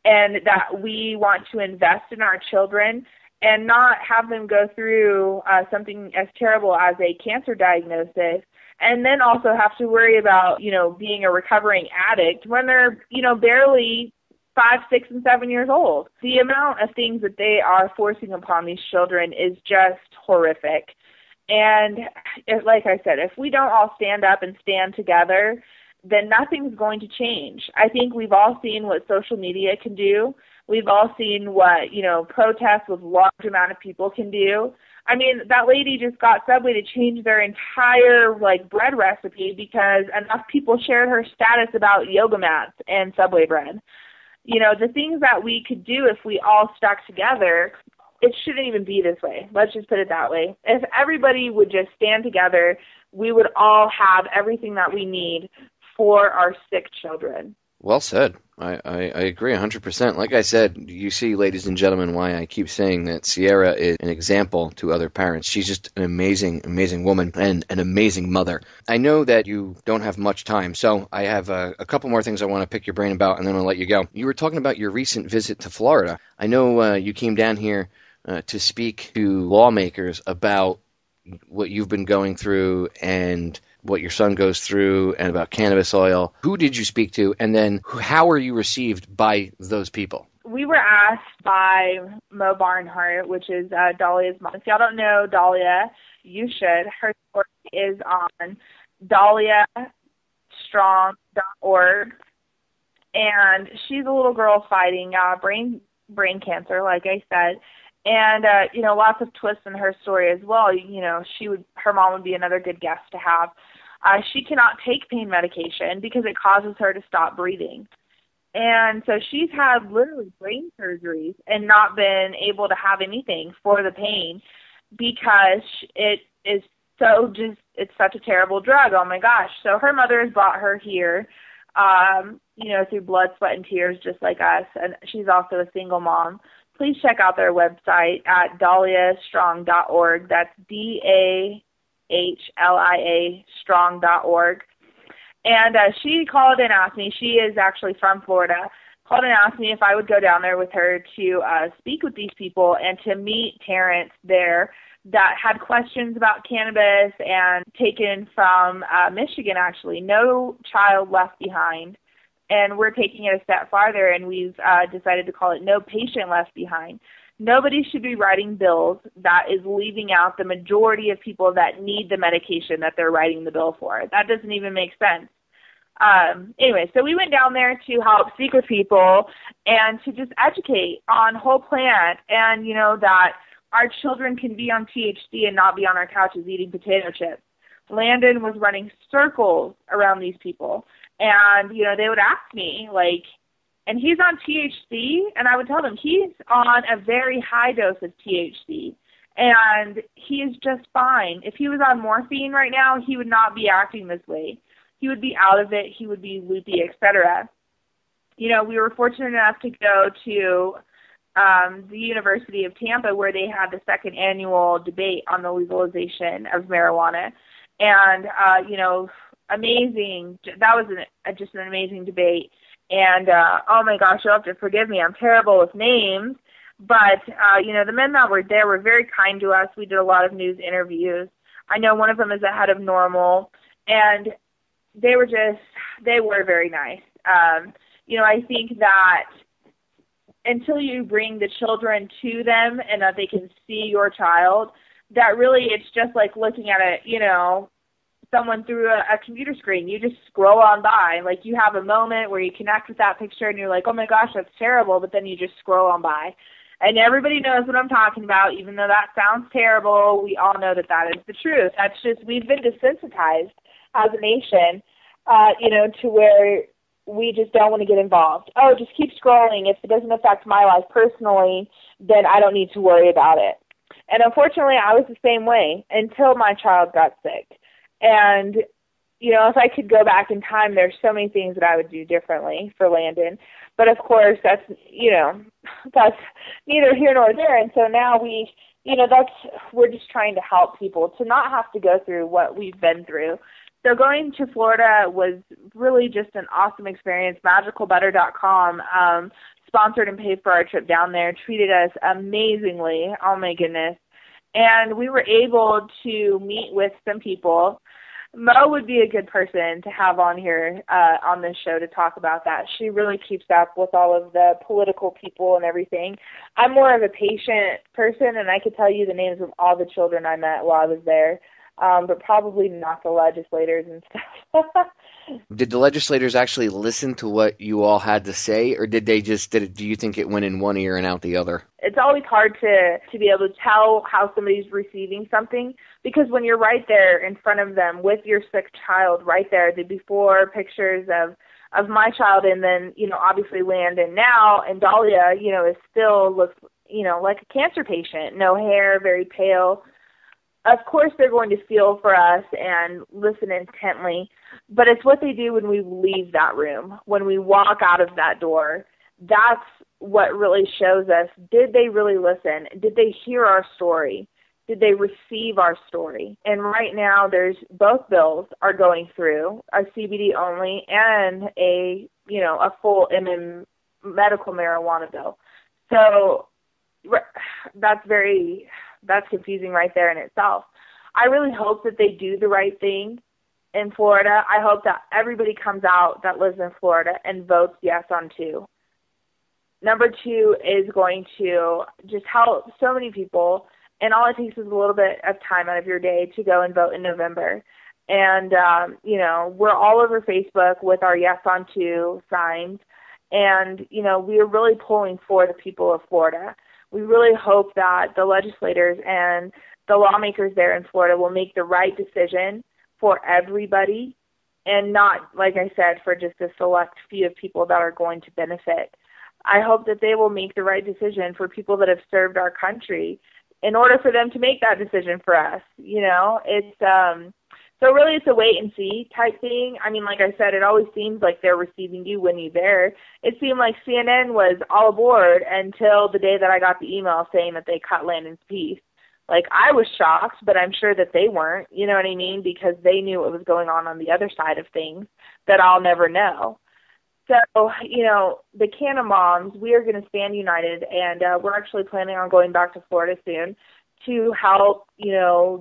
and that we want to invest in our children and not have them go through something as terrible as a cancer diagnosis, and then also have to worry about, being a recovering addict when they're, barely 5, 6, and 7 years old? The amount of things that they are forcing upon these children is just horrific. And like I said, if we don't all stand up and stand together, then nothing's going to change. I think we've all seen what social media can do. We've all seen what, protests with large amount of people can do. That lady just got Subway to change their entire, bread recipe because enough people shared her status about yoga mats and Subway bread. The things that we could do if we all stuck together, it shouldn't even be this way. Let's just put it that way. If everybody would just stand together, we would all have everything that we need for our sick children. Well said. I agree 100%. Like I said, you see, ladies and gentlemen, why I keep saying that Sierra is an example to other parents. She's just an amazing, amazing woman and an amazing mother. I know that you don't have much time, so I have a couple more things I want to pick your brain about, and then I'll let you go. You were talking about your recent visit to Florida. I know you came down here to speak to lawmakers about what you've been going through and what your son goes through and about cannabis oil. Who did you speak to, and then how were you received by those people? We were asked by Mo Barnhart, which is Dahlia's mom. If y'all don't know Dahlia, you should. Her story is on DahliaStrong.org, and she's a little girl fighting brain cancer, like I said. And, lots of twists in her story as well. Her mom would be another good guest to have. She cannot take pain medication because it causes her to stop breathing. And so she's had literally brain surgeries and not been able to have anything for the pain because it is it's such a terrible drug. Oh my gosh. So her mother has brought her here, through blood, sweat, and tears, just like us. And she's also a single mom. Please check out their website at DahliaStrong.org. That's DAHLIA strong.org. And she called and asked me, she is actually from Florida, called and asked me if I would go down there with her to speak with these people and to meet parents there that had questions about cannabis and taken from Michigan, actually. No child left behind. And we're taking it a step farther, and we've decided to call it No Patient Left Behind. Nobody should be writing bills that is leaving out the majority of people that need the medication that they're writing the bill for. That doesn't even make sense. Anyway, so we went down there to help speak with people and to just educate on whole plant and, that our children can be on THC and not be on our couches eating potato chips. Landon was running circles around these people. And, they would ask me, and he's on THC, and I would tell them he's on a very high dose of THC, and he is just fine. If he was on morphine right now, he would not be acting this way. He would be out of it. He would be loopy, etc. We were fortunate enough to go to the University of Tampa where they had the second annual debate on the legalization of marijuana. And, amazing. That was just an amazing debate. And, oh, my gosh, you'll have to forgive me. I'm terrible with names. But, the men that were there were very kind to us. We did a lot of news interviews. I know one of them is the head of Normal. And they were very nice. I think that until you bring the children to them and that they can see your child, that really it's just like looking at someone through a computer screen. You just scroll on by. Like you have a moment where you connect with that picture and you're like, oh my gosh, that's terrible, but then you just scroll on by. And everybody knows what I'm talking about, even though that sounds terrible. We all know that is the truth. That's just, we've been desensitized as a nation, to where we just don't want to get involved. Oh, just keep scrolling. If it doesn't affect my life personally, then I don't need to worry about it. And unfortunately, I was the same way until my child got sick. And, if I could go back in time, there's so many things that I would do differently for Landon. But, of course, that's neither here nor there. And so now we're just trying to help people to not have to go through what we've been through. So going to Florida was really just an awesome experience. MagicalButter.com sponsored and paid for our trip down there, treated us amazingly. Oh, my goodness. And we were able to meet with some people. Mo would be a good person to have on here on this show to talk about that. She really keeps up with all of the political people and everything. I'm more of a patient person, and I could tell you the names of all the children I met while I was there, but probably not the legislators and stuff. Did the legislators actually listen to what you all had to say, or do you think it went in one ear and out the other? It's always hard to be able to tell how somebody's receiving something, because when you're right there in front of them with your sick child right there, the before pictures of my child, and then, obviously Landon now, and Dahlia, is still looks, like a cancer patient, no hair, very pale. Of course they're going to feel for us and listen intently, but it's what they do when we leave that room, when we walk out of that door. That's what really shows us, did they really listen? Did they hear our story? Did they receive our story? And right now there's both bills are going through, a CBD only and a full medical marijuana bill. So that's confusing right there in itself. I really hope that they do the right thing in Florida. I hope that everybody comes out that lives in Florida and votes yes on 2. Number 2 is going to just help so many people, and all it takes is a little bit of time out of your day to go and vote in November. And, we're all over Facebook with our yes on 2 signs, and, we are really pulling for the people of Florida. We really hope that the legislators and the lawmakers there in Florida will make the right decision for everybody and not, like I said, for just a select few of people that are going to benefit. I hope that they will make the right decision for people that have served our country in order for them to make that decision for us. So really it's a wait and see type thing. I mean, like I said, it always seems like they're receiving you when you're there. It seemed like CNN was all aboard until the day that I got the email saying that they cut Landon's piece. Like, I was shocked, but I'm sure that they weren't, you know what I mean? Because they knew what was going on the other side of things that I'll never know. So, the Canna Moms, we are going to stand united, and we're actually planning on going back to Florida soon to help,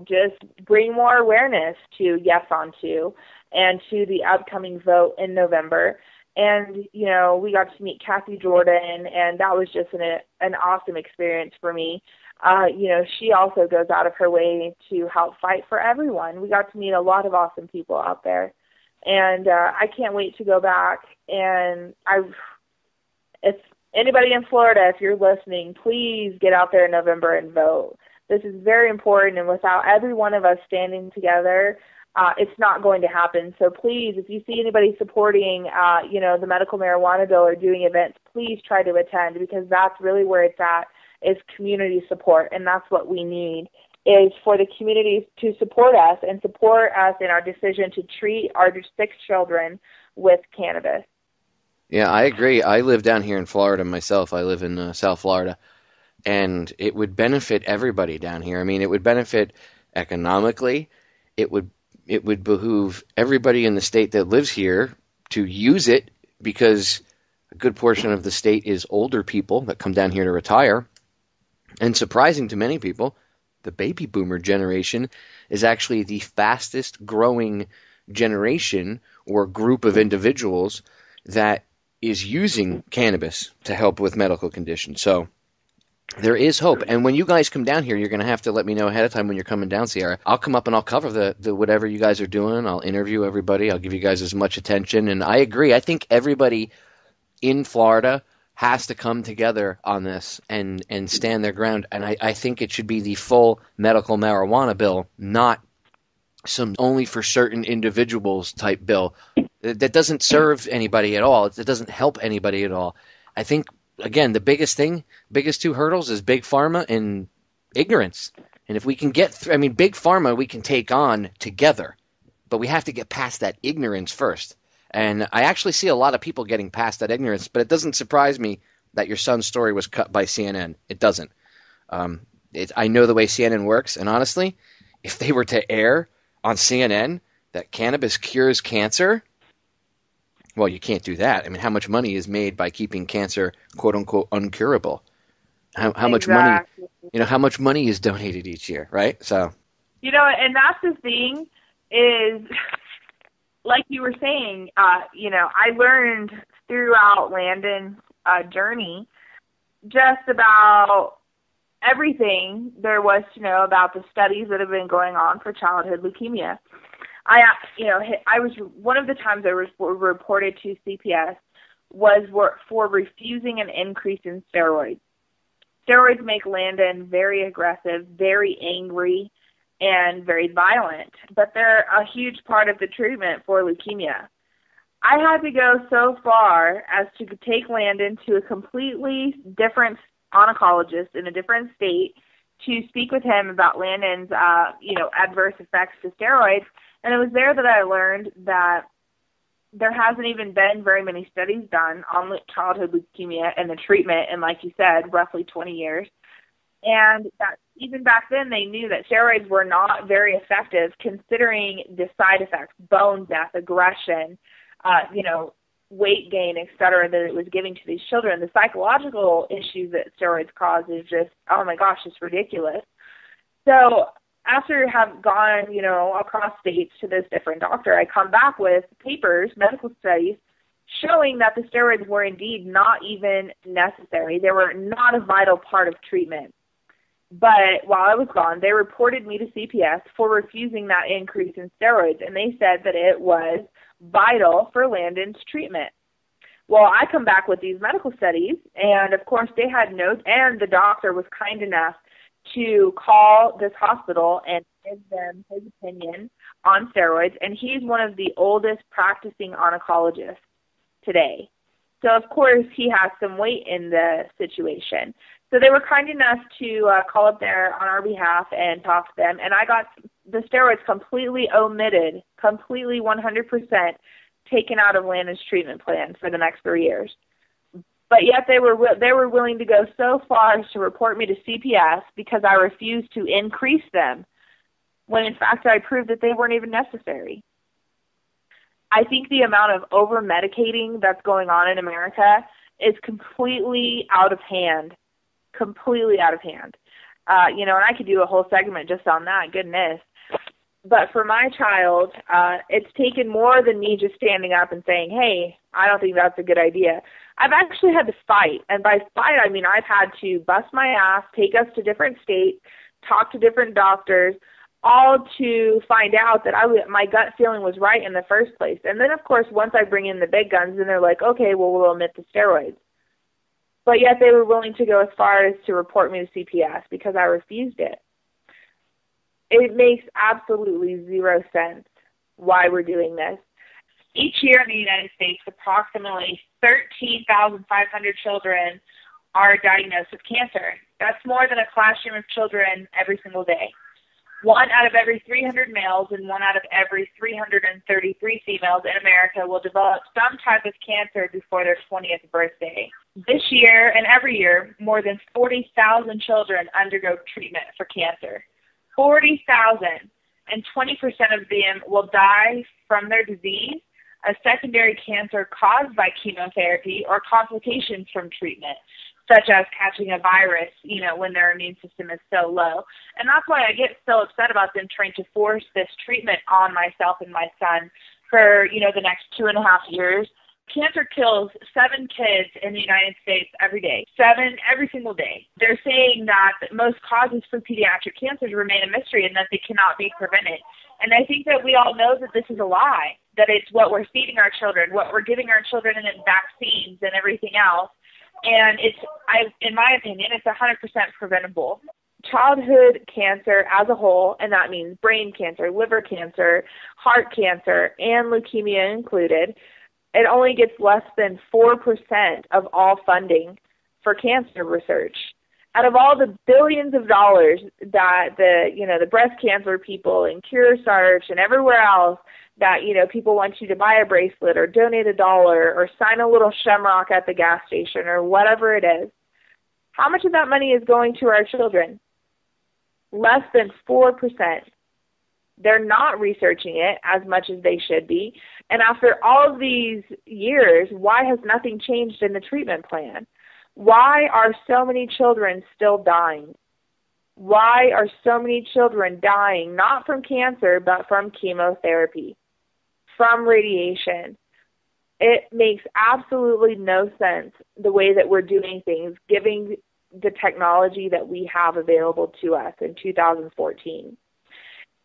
just bring more awareness to Yes on 2 and to the upcoming vote in November. And, we got to meet Kathy Jordan, and that was just an awesome experience for me. She also goes out of her way to help fight for everyone. We got to meet a lot of awesome people out there. And I can't wait to go back. And if anybody in Florida, if you're listening, please get out there in November and vote. This is very important, and without every one of us standing together, it's not going to happen. So please, if you see anybody supporting, the medical marijuana bill or doing events, please try to attend, because that's really where it's at, is community support, and that's what we need, is for the community to support us and support us in our decision to treat our sick children with cannabis. Yeah, I agree. I live down here in Florida myself. I live in South Florida. And it would benefit everybody down here. I mean, it would benefit economically. It would behoove everybody in the state that lives here to use it, because a good portion of the state is older people that come down here to retire. And surprising to many people, the baby boomer generation is actually the fastest growing generation or group of individuals that is using cannabis to help with medical conditions. So there is hope. And when you guys come down here, you're going to have to let me know ahead of time when you're coming down, Sierra. I'll come up and I'll cover the whatever you guys are doing. I'll interview everybody. I'll give you guys as much attention. And I agree. I think everybody in Florida has to come together on this and stand their ground. And I think it should be the full medical marijuana bill, not some only for certain individuals type bill. That doesn't serve anybody at all. It doesn't help anybody at all. I think, again, the biggest two hurdles is big pharma and ignorance. And if we can get through, big pharma we can take on together, but we have to get past that ignorance first. And I actually see a lot of people getting past that ignorance, but it doesn't surprise me that your son's story was cut by CNN. It doesn't. I know the way CNN works, and honestly, if they were to air on CNN that cannabis cures cancer, well, you can't do that. how much money is made by keeping cancer, quote unquote, uncurable? How much money, how much money is donated each year, right? So, and that's the thing is, like you were saying, I learned throughout Landon's journey just about everything there was to know about the studies that have been going on for childhood leukemia. I was one of the times I was reported to CPS was for refusing an increase in steroids. Steroids make Landon very aggressive, very angry, and very violent, but they're a huge part of the treatment for leukemia. I had to go so far as to take Landon to a completely different oncologist in a different state to speak with him about Landon's, adverse effects to steroids. And it was there that I learned that there hasn't even been very many studies done on childhood leukemia and the treatment in, like you said, roughly 20 years. And that even back then they knew that steroids were not very effective considering the side effects, bone death, aggression, weight gain, et cetera, that it was giving to these children. The psychological issues that steroids cause is just, oh my gosh, it's ridiculous. So after have gone, across states to this different doctor, I come back with papers, medical studies, showing that the steroids were indeed not even necessary. They were not a vital part of treatment. But while I was gone, they reported me to CPS for refusing that increase in steroids, and they said that it was vital for Landon's treatment. Well, I come back with these medical studies, and of course they had notes, and the doctor was kind enough to call this hospital and give them his opinion on steroids, and he's one of the oldest practicing oncologists today. So, of course, he has some weight in the situation. So they were kind enough to call up there on our behalf and talk to them, and I got the steroids completely omitted, completely 100% taken out of Landon's treatment plan for the next 3 years. But yet they were willing to go so far as to report me to CPS because I refused to increase them, when in fact I proved that they weren't even necessary. I think the amount of over-medicating that's going on in America is completely out of hand. Completely out of hand. And I could do a whole segment just on that, goodness. But for my child, it's taken more than me just standing up and saying, hey, I don't think that's a good idea. I've actually had to fight. And by fight, I mean I've had to bust my ass, take us to different states, talk to different doctors, all to find out that my gut feeling was right in the first place. And then, of course, once I bring in the big guns, then they're like, okay, well, we'll omit the steroids. But yet they were willing to go as far as to report me to CPS because I refused it. It makes absolutely zero sense why we're doing this. Each year in the United States, approximately 13,500 children are diagnosed with cancer. That's more than a classroom of children every single day. 1 out of every 300 males and 1 out of every 333 females in America will develop some type of cancer before their 20th birthday. This year and every year, more than 40,000 children undergo treatment for cancer. 40,000, and 20% of them will die from their disease, a secondary cancer caused by chemotherapy, or complications from treatment, such as catching a virus, when their immune system is so low. And that's why I get so upset about them trying to force this treatment on myself and my son for, the next 2.5 years. Cancer kills 7 kids in the United States every day. 7 every single day. They're saying that most causes for pediatric cancers remain a mystery and that they cannot be prevented. And I think that we all know that this is a lie, that it's what we're feeding our children, what we're giving our children in vaccines and everything else. And in my opinion, it's 100% preventable. Childhood cancer as a whole, and that means brain cancer, liver cancer, heart cancer, and leukemia included, it only gets less than 4% of all funding for cancer research. Out of all the billions of dollars that the breast cancer people and CureSearch and everywhere else that, people want you to buy a bracelet or donate $1 or sign a little shamrock at the gas station or whatever it is, how much of that money is going to our children? Less than 4%. They're not researching it as much as they should be. And after all of these years, why has nothing changed in the treatment plan? Why are so many children still dying? Why are so many children dying, not from cancer, but from chemotherapy, from radiation? It makes absolutely no sense the way that we're doing things, giving the technology that we have available to us in 2014.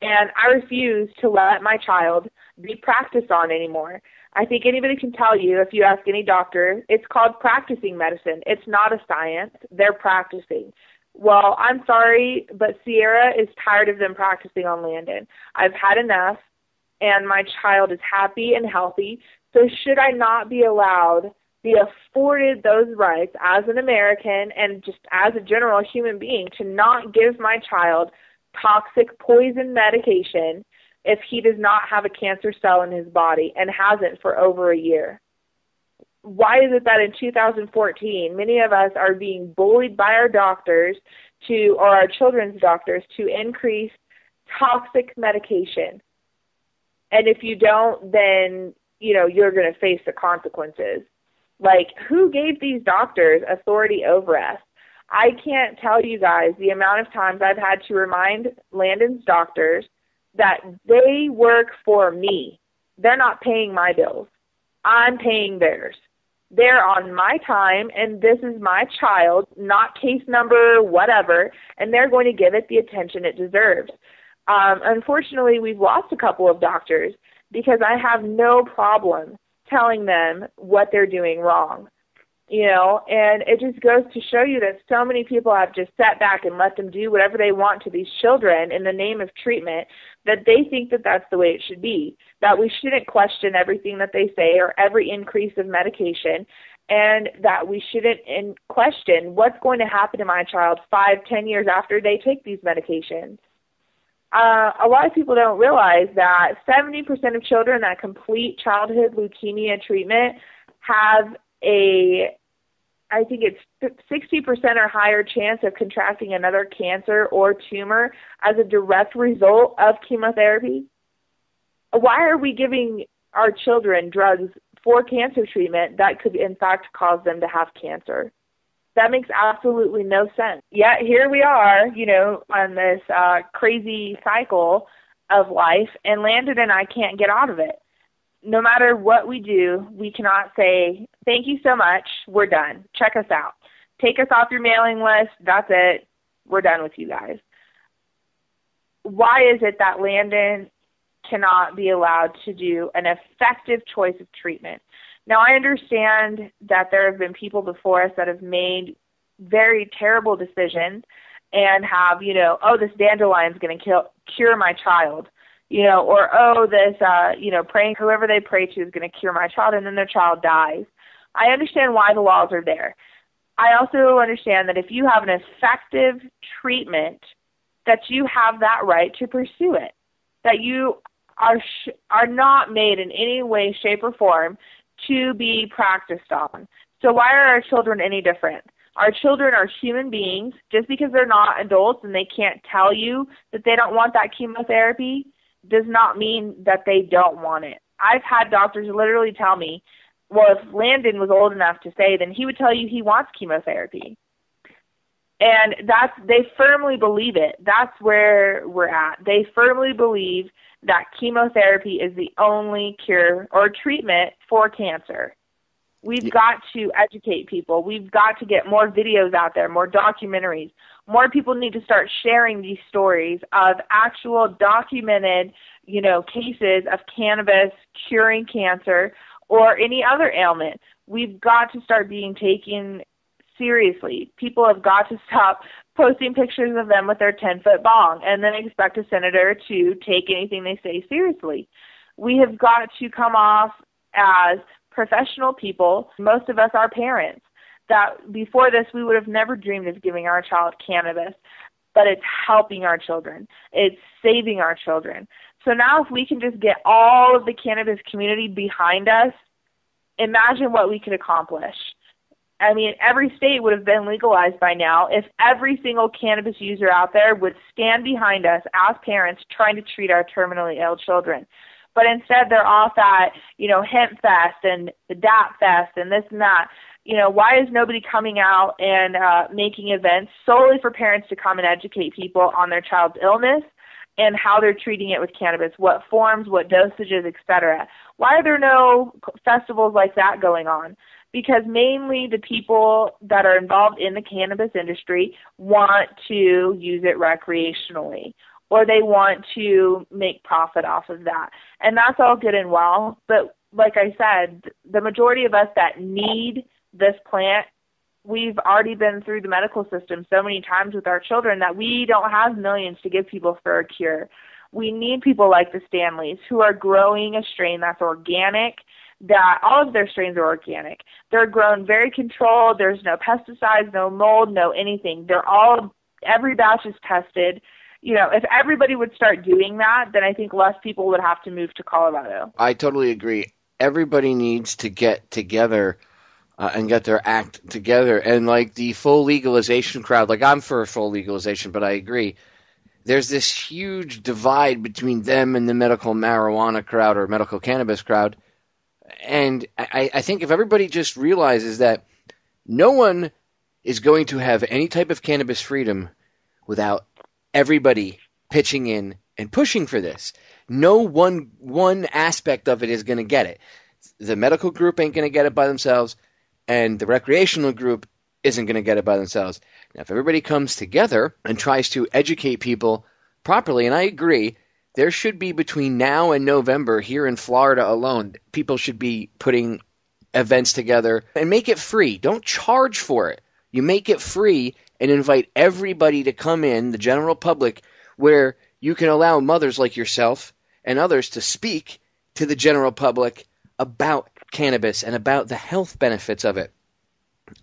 And I refuse to let my child be practiced on anymore. I think anybody can tell you, if you ask any doctor, it's called practicing medicine. It's not a science. They're practicing. Well, I'm sorry, but Sierra is tired of them practicing on Landon. I've had enough, and my child is happy and healthy. So should I not be afforded those rights as an American and just as a general human being to not give my child toxic poison medication if he does not have a cancer cell in his body and hasn't for over a year? Why is it that in 2014, many of us are being bullied by our doctors or our children's doctors to increase toxic medication? And if you don't, then, you're going to face the consequences. Like, who gave these doctors authority over us? I can't tell you guys the amount of times I've had to remind Landon's doctors that they work for me. They're not paying my bills. I'm paying theirs. They're on my time, and this is my child, not case number whatever, and they're going to give it the attention it deserves. Unfortunately, we've lost a couple of doctors because I have no problem telling them what they're doing wrong. And it just goes to show you that so many people have just sat back and let them do whatever they want to these children in the name of treatment, that they think that that's the way it should be, that we shouldn't question everything that they say or every increase of medication, and that we shouldn't question what's going to happen to my child 5-10 years after they take these medications. A lot of people don't realize that 70% of children that complete childhood leukemia treatment have I think it's 60% or higher chance of contracting another cancer or tumor as a direct result of chemotherapy. Why are we giving our children drugs for cancer treatment that could in fact cause them to have cancer? That makes absolutely no sense. Yet here we are, on this crazy cycle of life, and Landon and I can't get out of it. No matter what we do, we cannot say, thank you so much, we're done. Check us out. Take us off your mailing list. That's it. We're done with you guys. why is it that Landon cannot be allowed to do an effective choice of treatment? Now, I understand that there have been people before us that have made very terrible decisions and have, oh, this dandelion's going to cure my child, or, oh, this, praying, whoever they pray to is going to cure my child, and then their child dies. I understand why the laws are there. I also understand that if you have an effective treatment, that you have that right to pursue it, that you are not made in any way, shape, or form to be practiced on. So why are our children any different? Our children are human beings. Just because they're not adults and they can't tell you that they don't want that chemotherapy does not mean that they don't want it. I've had doctors literally tell me, well, if Landon was old enough to say, then he would tell you he wants chemotherapy. And they firmly believe it. That's where we're at. They firmly believe that chemotherapy is the only cure or treatment for cancer. We've got to educate people. We've got to get more videos out there, more documentaries. More people need to start sharing these stories of actual documented, cases of cannabis curing cancer or any other ailment. We've got to start being taken seriously. People have got to stop posting pictures of them with their 10-foot bong and then expect a senator to take anything they say seriously. We have got to come off as professional people. Most of us are parents. That before this, we would have never dreamed of giving our child cannabis, but it's helping our children. It's saving our children. So now if we can just get all of the cannabis community behind us, imagine what we could accomplish. I mean, every state would have been legalized by now if every single cannabis user out there would stand behind us as parents trying to treat our terminally ill children. But instead, they're off at, Hemp Fest and the DAP Fest and this and that. Why is nobody coming out and making events solely for parents to come and educate people on their child's illness and how they're treating it with cannabis, what forms, what dosages, etc.? Why are there no festivals like that going on? Because mainly the people that are involved in the cannabis industry want to use it recreationally, or they want to make profit off of that. And that's all good and well. But like I said, the majority of us that need this plant, we've already been through the medical system so many times with our children that we don't have millions to give people for a cure. We need people like the Stanleys who are growing a strain that's organic, that all of their strains are organic. They're grown very controlled. There's no pesticides, no mold, no anything. Every batch is tested. If everybody would start doing that, then I think less people would have to move to Colorado. I totally agree. Everybody needs to get together and get their act together. And like the full legalization crowd, like I'm for full legalization, but I agree. There's this huge divide between them and the medical marijuana crowd or medical cannabis crowd. And I think if everybody just realizes that no one is going to have any type of cannabis freedom without everybody pitching in and pushing for this. No one aspect of it is going to get it. The medical group ain't going to get it by themselves, and the recreational group isn't going to get it by themselves. Now, if everybody comes together and tries to educate people properly, and I agree, there should be between now and November here in Florida alone, people should be putting events together and make it free. Don't charge for it. You make it free and invite everybody to come in, the general public, where you can allow mothers like yourself and others to speak to the general public about cannabis and about the health benefits of it.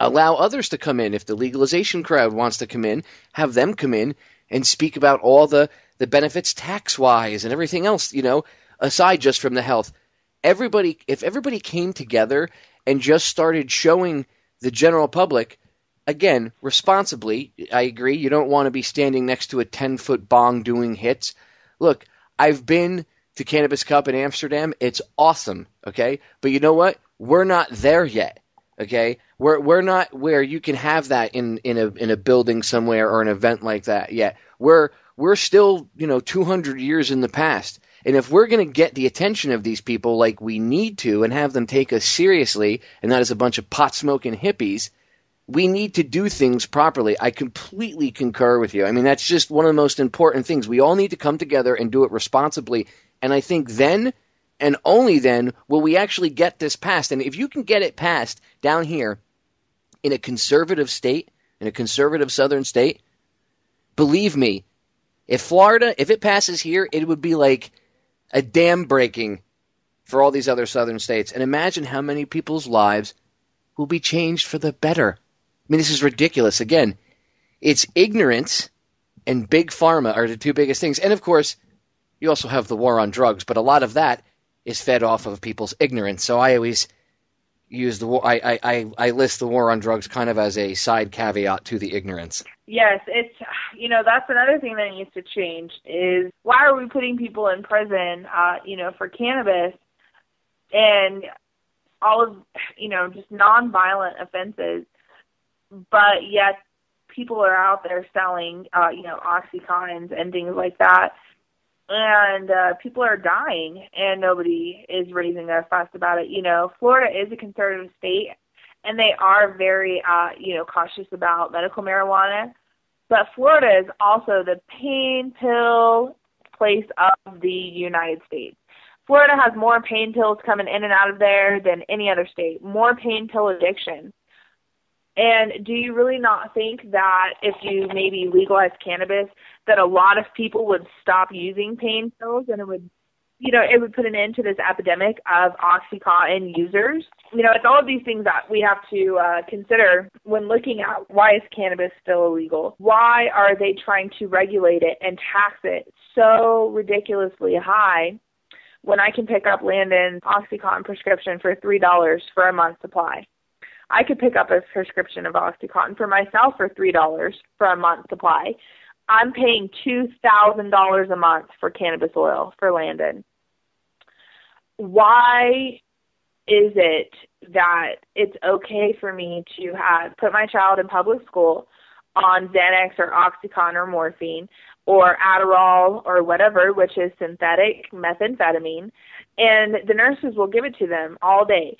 Allow others to come in. If the legalization crowd wants to come in, have them come in and speak about all the benefits tax-wise and everything else, aside just from the health. If everybody came together and just started showing the general public, again, responsibly, I agree, you don't want to be standing next to a 10-foot bong doing hits. Look, I've been to Cannabis Cup in Amsterdam. It's awesome, okay? But you know what? We're not there yet, okay? We're not where you can have that in a building somewhere or an event like that yet. We're still, 200 years in the past. And if we're going to get the attention of these people like we need to and have them take us seriously, and not as a bunch of pot-smoking hippies, we need to do things properly. I completely concur with you. I mean, that's just one of the most important things. We all need to come together and do it responsibly. And I think then, and only then, will we actually get this passed. And if you can get it passed down here in a conservative state, in a conservative southern state, believe me, if Florida, if it passes here, it would be like a dam breaking for all these other southern states. And imagine how many people's lives will be changed for the better. I mean, this is ridiculous. Again, it's ignorance and big pharma are the two biggest things. And, of course, you also have the war on drugs, but a lot of that is fed off of people's ignorance. So I always use the war. I list the war on drugs kind of as a side caveat to the ignorance. Yes, it's, that's another thing that needs to change is why are we putting people in prison, for cannabis and all of, just nonviolent offenses, but yet people are out there selling, Oxycontins and things like that. And people are dying, and nobody is raising a fuss about it. Florida is a conservative state, and they are very, cautious about medical marijuana. But Florida is also the pain pill place of the United States. Florida has more pain pills coming in and out of there than any other state, more pain pill addiction. And do you really not think that if you maybe legalize cannabis, that a lot of people would stop using pain pills and it would put an end to this epidemic of Oxycontin users? It's all of these things that we have to consider when looking at why is cannabis still illegal? Why are they trying to regulate it and tax it so ridiculously high when I can pick up Landon's Oxycontin prescription for $3 for a month's supply? I could pick up a prescription of Oxycontin for myself for $3 for a month's supply. I'm paying $2,000 a month for cannabis oil for Landon. Why is it that it's okay for me to put my child in public school on Xanax or Oxycontin or morphine or Adderall or whatever, which is synthetic methamphetamine, and the nurses will give it to them all day?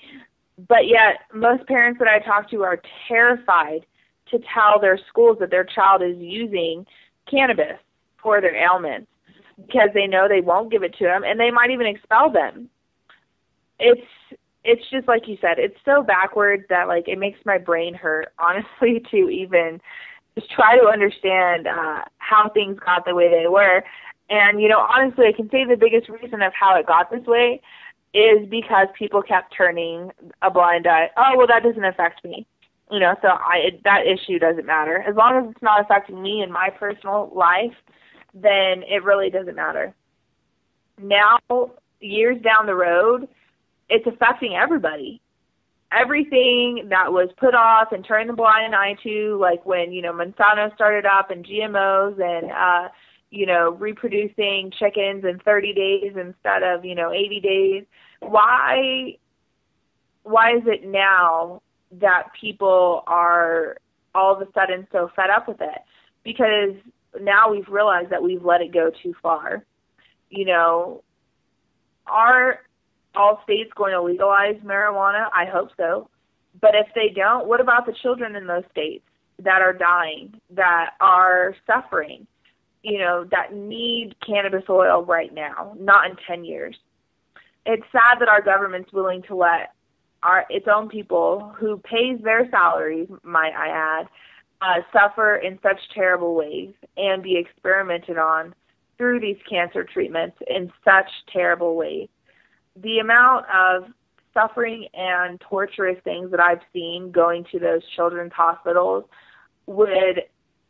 But yet most parents that I talk to are terrified to tell their schools that their child is using cannabis for their ailments because they know they won't give it to them, and they might even expel them. It's just like you said, it's so backwards that it makes my brain hurt, honestly, to even just try to understand how things got the way they were. And, honestly, I can say the biggest reason of how it got this way is because people kept turning a blind eye. Oh, well, that doesn't affect me. So that issue doesn't matter. As long as it's not affecting me in my personal life, then it really doesn't matter. Now, years down the road, it's affecting everybody. Everything that was put off and turned the blind eye to, like when, Monsanto started up and GMOs and, reproducing chickens in 30 days instead of, 80 days. Why is it now that people are all of a sudden so fed up with it? Because now we've realized that we've let it go too far. Are all states going to legalize marijuana? I hope so. But if they don't, what about the children in those states that are dying, that are suffering, that need cannabis oil right now, not in 10 years? It's sad that our government's willing to let its own people, who pays their salaries, might I add, suffer in such terrible ways and be experimented on through these cancer treatments in such terrible ways. The amount of suffering and torturous things that I've seen going to those children's hospitals would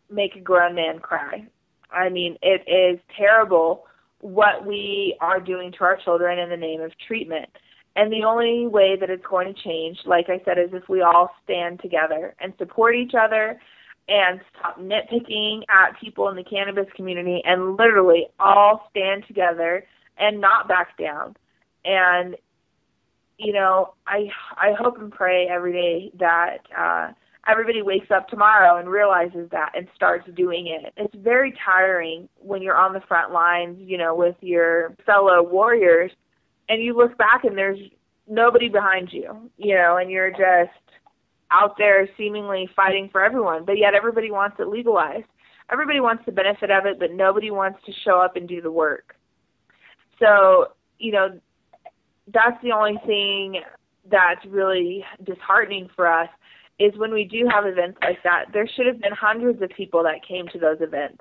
make a grown man cry. I mean, it is terrible what we are doing to our children in the name of treatment. And the only way that it's going to change, like I said, is if we all stand together and support each other and stop nitpicking at people in the cannabis community and literally all stand together and not back down. And, I hope and pray every day that everybody wakes up tomorrow and realizes that and starts doing it. It's very tiring when you're on the front lines, with your fellow warriors, and you look back and there's nobody behind you, and you're just, out there seemingly fighting for everyone, but yet everybody wants it legalized. Everybody wants the benefit of it, but nobody wants to show up and do the work. So, that's the only thing that's really disheartening for us is when we do have events like that. There should have been hundreds of people that came to those events.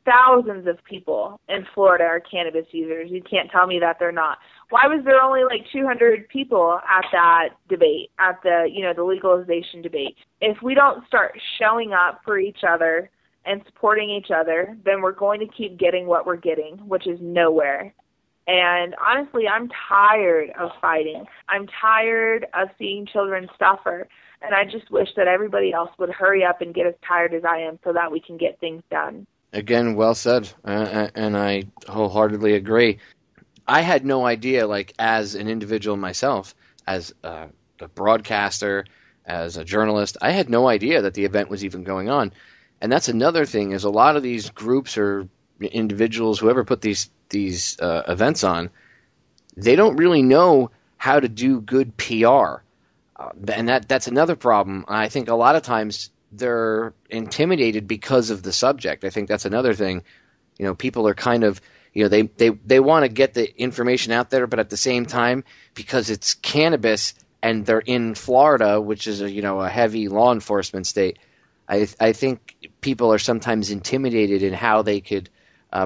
Thousands of people in Florida are cannabis users. You can't tell me that they're not. Why was there only like 200 people at that debate, at the legalization debate? If we don't start showing up for each other and supporting each other, then we're going to keep getting what we're getting, which is nowhere. And honestly, I'm tired of fighting. I'm tired of seeing children suffer. And I just wish that everybody else would hurry up and get as tired as I am so that we can get things done. Again, well said, and I wholeheartedly agree. I had no idea, like, as an individual myself, as a broadcaster, as a journalist, I had no idea that the event was even going on. And that's another thing, is a lot of these groups or individuals, whoever put these events on, they don't really know how to do good PR. And that's another problem. I think a lot of times they're intimidated because of the subject. I think that's another thing. People are kind of, they want to get the information out there, but at the same time, because it's cannabis and they're in Florida, which is a heavy law enforcement state, I think people are sometimes intimidated in how they could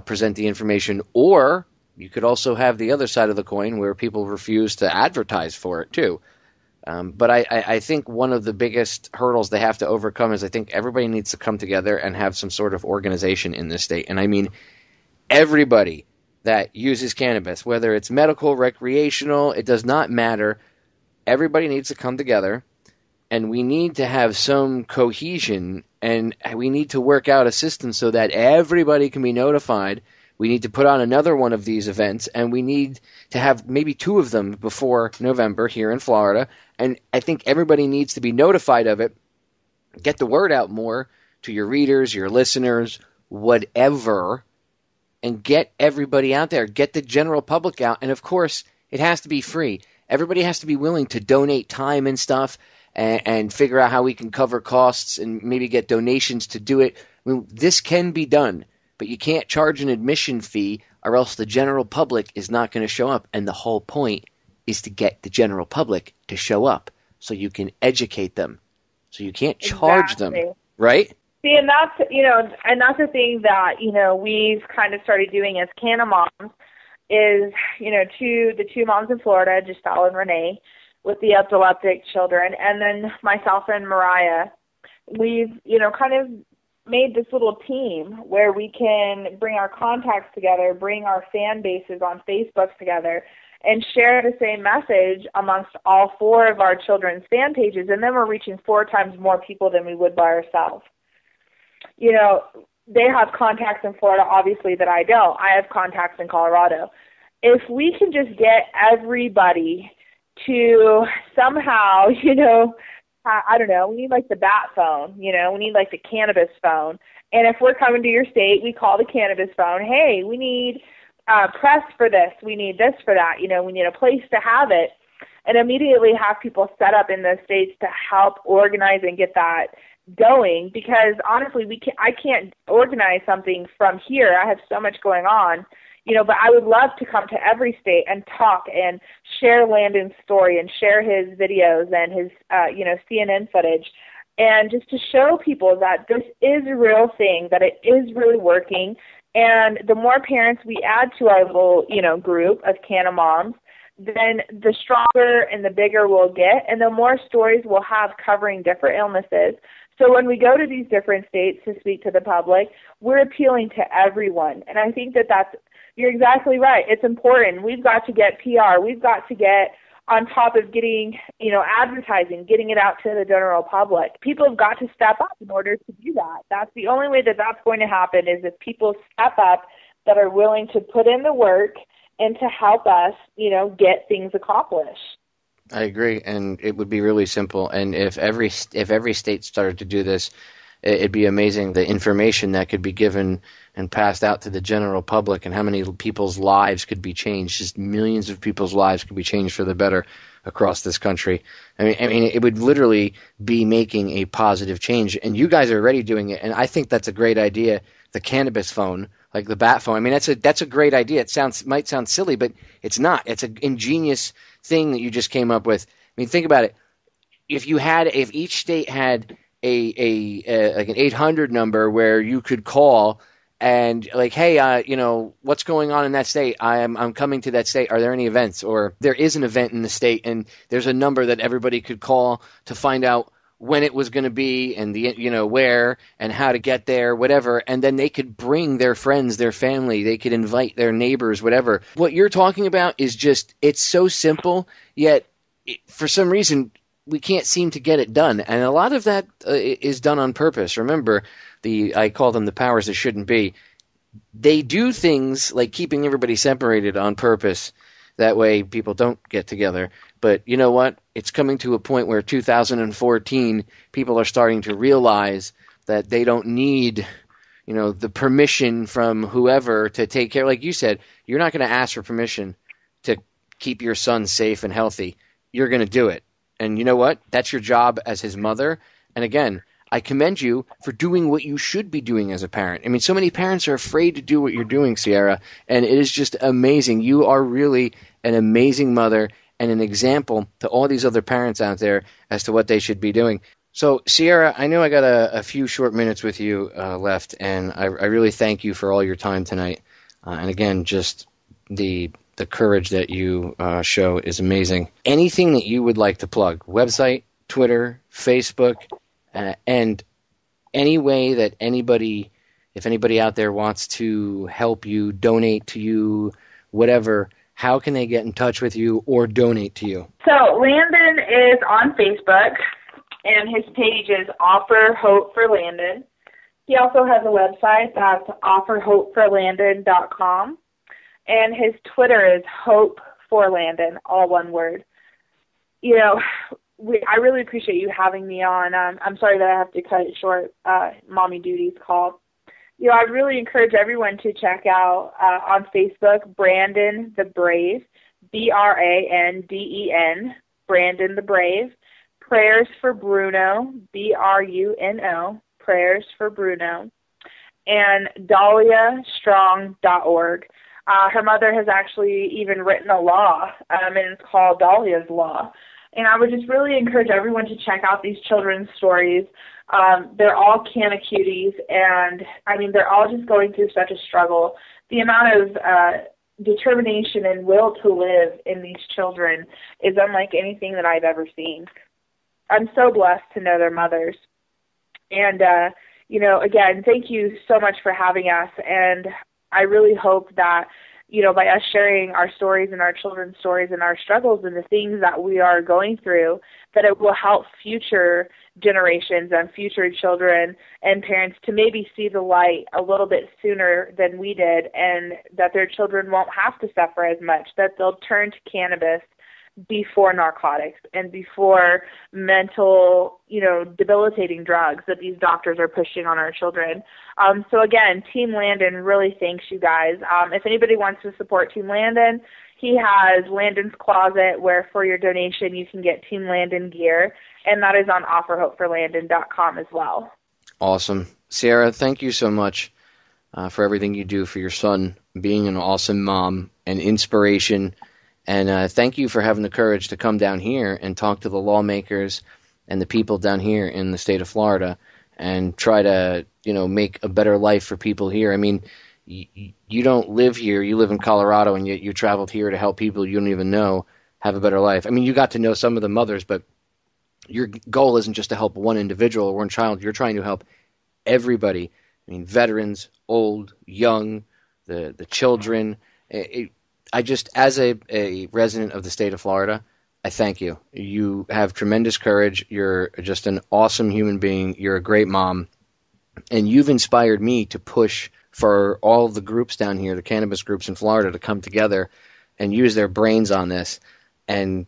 present the information. Or you could also have the other side of the coin where people refuse to advertise for it too. But I think one of the biggest hurdles they have to overcome is I think everybody needs to come together and have some sort of organization in this state. And I mean everybody that uses cannabis, whether it's medical, recreational, it does not matter. Everybody needs to come together, and we need to have some cohesion, and we need to work out a system so that everybody can be notified. We need to put on another one of these events, and we need to have maybe 2 of them before November here in Florida. And I think everybody needs to be notified of it. Get the word out more to your readers, your listeners, whatever, and get everybody out there. Get the general public out. And, of course, it has to be free. Everybody has to be willing to donate time and stuff and figure out how we can cover costs and maybe get donations to do it. I mean, this can be done. But you can't charge an admission fee or else the general public is not going to show up. And the whole point is to get the general public to show up so you can educate them. So you can't charge them, right? See, and that's, the thing that, we've kind of started doing as Canna Moms is, the 2 moms in Florida, Giselle and Renee, with the epileptic children, and then myself and Mariah, we've, kind of made this little team where we can bring our contacts together, bring our fan bases on Facebook together, and share the same message amongst all 4 of our children's fan pages, and then we're reaching 4 times more people than we would by ourselves. They have contacts in Florida, obviously, that I don't. I have contacts in Colorado. If we can just get everybody to somehow, I don't know, we need like the bat phone, we need like the cannabis phone. And if we're coming to your state, we call the cannabis phone. Hey, we need press for this. We need this for that. We need a place to have it. And immediately have people set up in those states to help organize and get that going. Because honestly, I can't organize something from here. I have so much going on. But I would love to come to every state and talk and share Landon's story and share his videos and his, CNN footage, and just to show people that this is a real thing, that it is really working. And the more parents we add to our little, group of Canna Moms, then the stronger and the bigger we'll get, and the more stories we'll have covering different illnesses. So when we go to these different states to speak to the public, we're appealing to everyone. And I think you're exactly right. It's important. We've got to get PR. We've got to get on top of getting, advertising, getting it out to the general public. People have got to step up in order to do that. That's the only way that that's going to happen, is if people step up that are willing to put in the work and to help us, get things accomplished. I agree, and it would be really simple. And if every state started to do this, it'd be amazing the information that could be given and passed out to the general public, and how many people's lives could be changed. Just millions of people's lives could be changed for the better across this country. I mean, it would literally be making a positive change, and you guys are already doing it. And I think that's a great idea. The cannabis phone, like the bat phone. I mean, that's a great idea. It might sound silly, but it's not. It's an ingenious thing that you just came up with. I mean, think about it. If each state had like an 800 number where you could call and like, hey, what's going on in that state? I'm coming to that state. Are there any events? Or there is an event in the state, and there's a number that everybody could call to find out when it was going to be, and where and how to get there, whatever. And then they could bring their friends, their family. They could invite their neighbors, whatever. What you're talking about is just, it's so simple, yet for some reason we can't seem to get it done. And a lot of that is done on purpose. Remember, I call them the powers that shouldn't be. They do things like keeping everybody separated on purpose. That way people don't get together. But you know what? It's coming to a point where 2014, people are starting to realize that they don't need, the permission from whoever to take care. Like you said, you're not going to ask for permission to keep your son safe and healthy. You're going to do it. And you know what? That's your job as his mother. And again, I commend you for doing what you should be doing as a parent. I mean, so many parents are afraid to do what you're doing, Sierra, and it is just amazing. You are really an amazing mother and an example to all these other parents out there as to what they should be doing. So, Sierra, I know I got a few short minutes with you left, and I really thank you for all your time tonight. And again, just the courage that you show is amazing. Anything that you would like to plug, website, Twitter, Facebook, and any way that if anybody out there wants to help you, donate to you, whatever, how can they get in touch with you or donate to you? So Landon is on Facebook, and his page is Offer Hope for Landon. He also has a website that's offerhopeforlandon.com, and his Twitter is Hope for Landon, all one word. I really appreciate you having me on. I'm sorry that I have to cut it short. Mommy duties call. I really encourage everyone to check out on Facebook, Brandon the Brave, BRANDEN, Brandon the Brave, Prayers for Bruno, BRUNO, Prayers for Bruno, and DahliaStrong.org. Her mother has actually even written a law, and it's called Dahlia's Law. And I would just really encourage everyone to check out these children's stories. They're all canna cuties, and I mean, they're all just going through such a struggle. The amount of determination and will to live in these children is unlike anything that I've ever seen. I'm so blessed to know their mothers. And, again, thank you so much for having us. And I really hope that, by us sharing our stories and our children's stories and our struggles and the things that we are going through, that it will help future generations and future children and parents to maybe see the light a little bit sooner than we did, and that their children won't have to suffer as much, that they'll turn to cannabis before narcotics and before mental, debilitating drugs that these doctors are pushing on our children. So again, Team Landon really thanks you guys. If anybody wants to support Team Landon, he has Landon's Closet, where for your donation you can get Team Landon gear, and that is on offerhopeforlandon.com as well. Awesome. Sierra, thank you so much for everything you do for your son, being an awesome mom and inspiration. And thank you for having the courage to come down here and talk to the lawmakers and the people down here in the state of Florida and try to, make a better life for people here. I mean, you don't live here. You live in Colorado, and you traveled here to help people you don't even know have a better life. I mean, you got to know some of the mothers, but your goal isn't just to help one individual or one child. You're trying to help everybody. I mean, veterans, old, young, the children. I just, as a resident of the state of Florida, I thank you. You have tremendous courage. You're just an awesome human being. You're a great mom. And you've inspired me to push for all the groups down here, the cannabis groups in Florida, to come together and use their brains on this and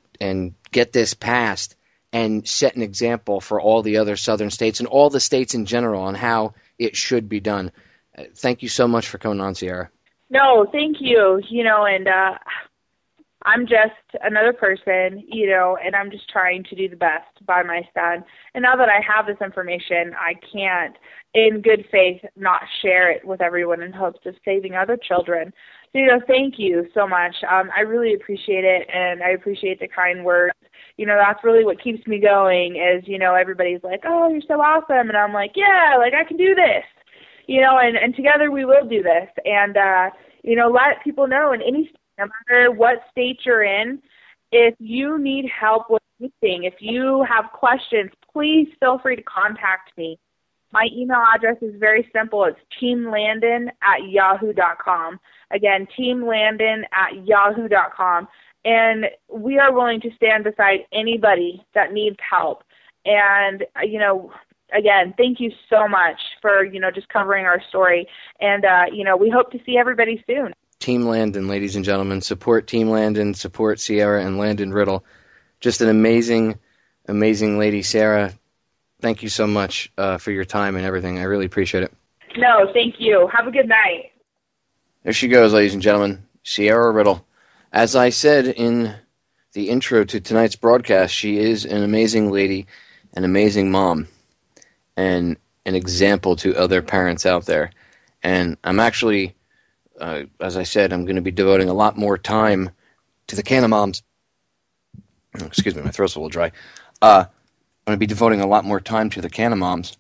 get this passed and set an example for all the other southern states and all the states in general on how it should be done. Thank you so much for coming on, Sierra. No, thank you. And I'm just another person, and I'm just trying to do the best by my son. And now that I have this information, I can't, in good faith, not share it with everyone in hopes of saving other children. So, thank you so much. I really appreciate it, and I appreciate the kind words. That's really what keeps me going is, everybody's like, oh, you're so awesome. And I'm like, yeah, I can do this, and together we will do this. And, let people know in any state, no matter what state you're in, if you need help with anything, if you have questions, please feel free to contact me. My email address is very simple. It's teamlandon@yahoo.com. Again, teamlandon@yahoo.com. And we are willing to stand beside anybody that needs help. And, again, thank you so much for, just covering our story. And, we hope to see everybody soon. Team Landon, ladies and gentlemen. Support Team Landon, support Sierra and Landon Riddle. Just an amazing, amazing lady. Sarah, thank you so much for your time and everything. I really appreciate it. No, thank you. Have a good night. There she goes, ladies and gentlemen. Sierra Riddle. As I said in the intro to tonight's broadcast, she is an amazing lady, an amazing mom, and an example to other parents out there. And I'm actually... as I said, I'm going to be devoting a lot more time to the Canna moms. Excuse me, my throat's a little dry. I'm going to be devoting a lot more time to the Canna moms.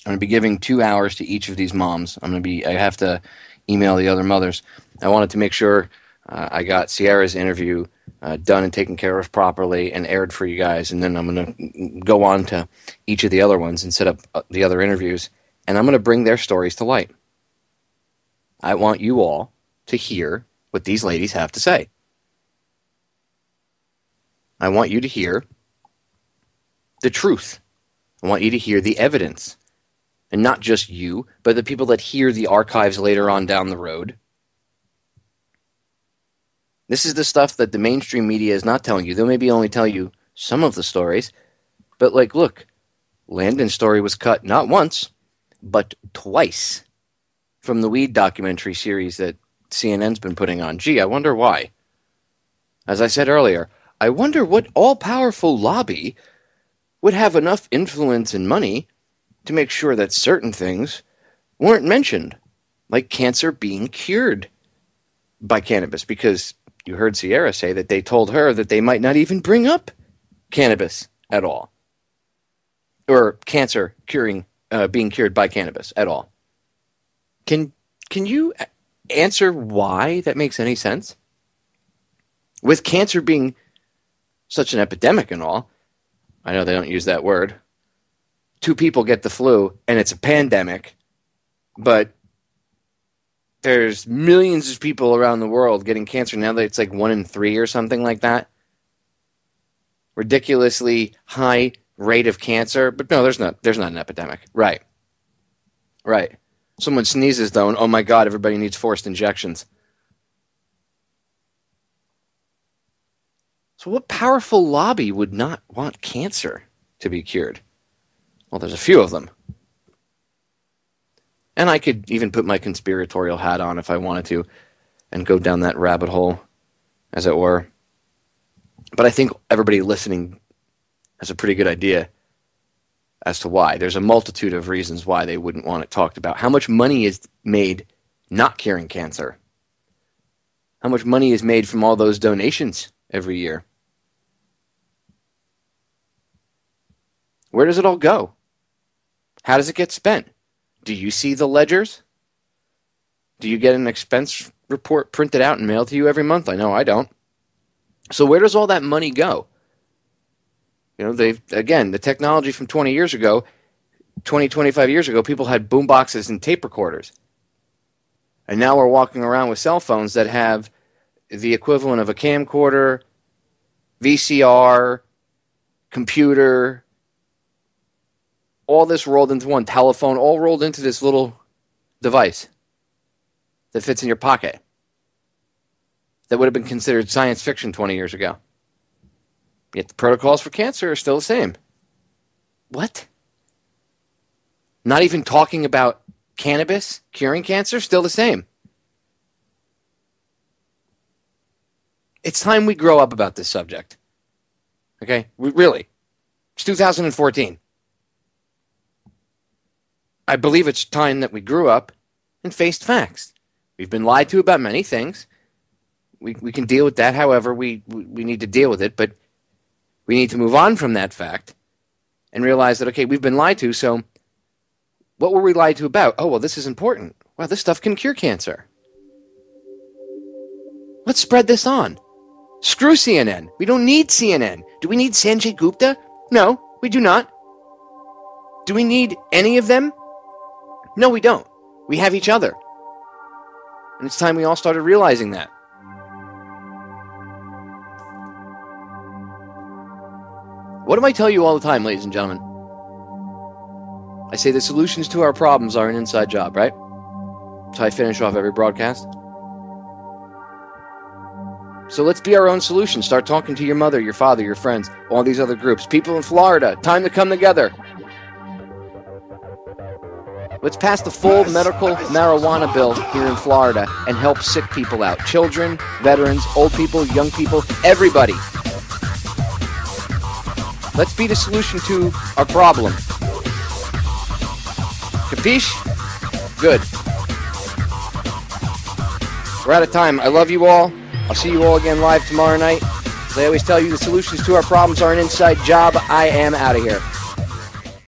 I'm going to be giving 2 hours to each of these moms. I have to email the other mothers. I wanted to make sure I got Sierra's interview done and taken care of properly and aired for you guys, and then I'm going to go on to each of the other ones and set up the other interviews, and I'm going to bring their stories to light. I want you all to hear what these ladies have to say. I want you to hear the truth. I want you to hear the evidence. And not just you, but the people that hear the archives later on down the road. This is the stuff that the mainstream media is not telling you. They'll maybe only tell you some of the stories. But look, Landon's story was cut not once, but twice from the weed documentary series that CNN's been putting on. Gee, I wonder why. As I said earlier, I wonder what all-powerful lobby would have enough influence and money to make sure that certain things weren't mentioned, like cancer being cured by cannabis, because you heard Sierra say that they told her that they might not even bring up cannabis at all, or cancer being cured by cannabis at all. Can you answer why that makes any sense? With cancer being such an epidemic and all, I know they don't use that word. 2 people get the flu and it's a pandemic, but there's millions of people around the world getting cancer now that it's like 1 in 3 or something like that. Ridiculously high rate of cancer, but no, there's not an epidemic. Right. Someone sneezes, though, and oh my God, everybody needs forced injections. So what powerful lobby would not want cancer to be cured? Well, there's a few of them. And I could even put my conspiratorial hat on if I wanted to and go down that rabbit hole, as it were. But I think everybody listening has a pretty good idea as to why. There's a multitude of reasons why they wouldn't want it talked about. How much money is made not curing cancer? How much money is made from all those donations every year? Where does it all go? How does it get spent? Do you see the ledgers? Do you get an expense report printed out and mailed to you every month? I know I don't. So where does all that money go? The technology from 20 years ago, 25 years ago, people had boom boxes and tape recorders. And now we're walking around with cell phones that have the equivalent of a camcorder, VCR, computer, all this rolled into one, telephone, all rolled into this little device that fits in your pocket. That would have been considered science fiction 20 years ago. Yet the protocols for cancer are still the same. What? Not even talking about cannabis curing cancer? Still the same. It's time we grow up about this subject. Okay? Really. It's 2014. I believe it's time that we grew up and faced facts. We've been lied to about many things. We can deal with that however we need to deal with it, but we need to move on from that fact and realize that, okay, we've been lied to, so what were we lied to about? Oh, well, this is important. Wow, this stuff can cure cancer. Let's spread this on. Screw CNN. We don't need CNN. Do we need Sanjay Gupta? No, we do not. Do we need any of them? No, we don't. We have each other. And it's time we all started realizing that. What do I tell you all the time, ladies and gentlemen? I say the solutions to our problems are an inside job, right? That's how I finish off every broadcast. So let's be our own solution. Start talking to your mother, your father, your friends, all these other groups. People in Florida, time to come together. Let's pass the full medical marijuana bill here in Florida and help sick people out. Children, veterans, old people, young people, everybody. Let's be the solution to our problem. Capiche? Good. We're out of time. I love you all. I'll see you all again live tomorrow night. As I always tell you, the solutions to our problems are an inside job. I am out of here.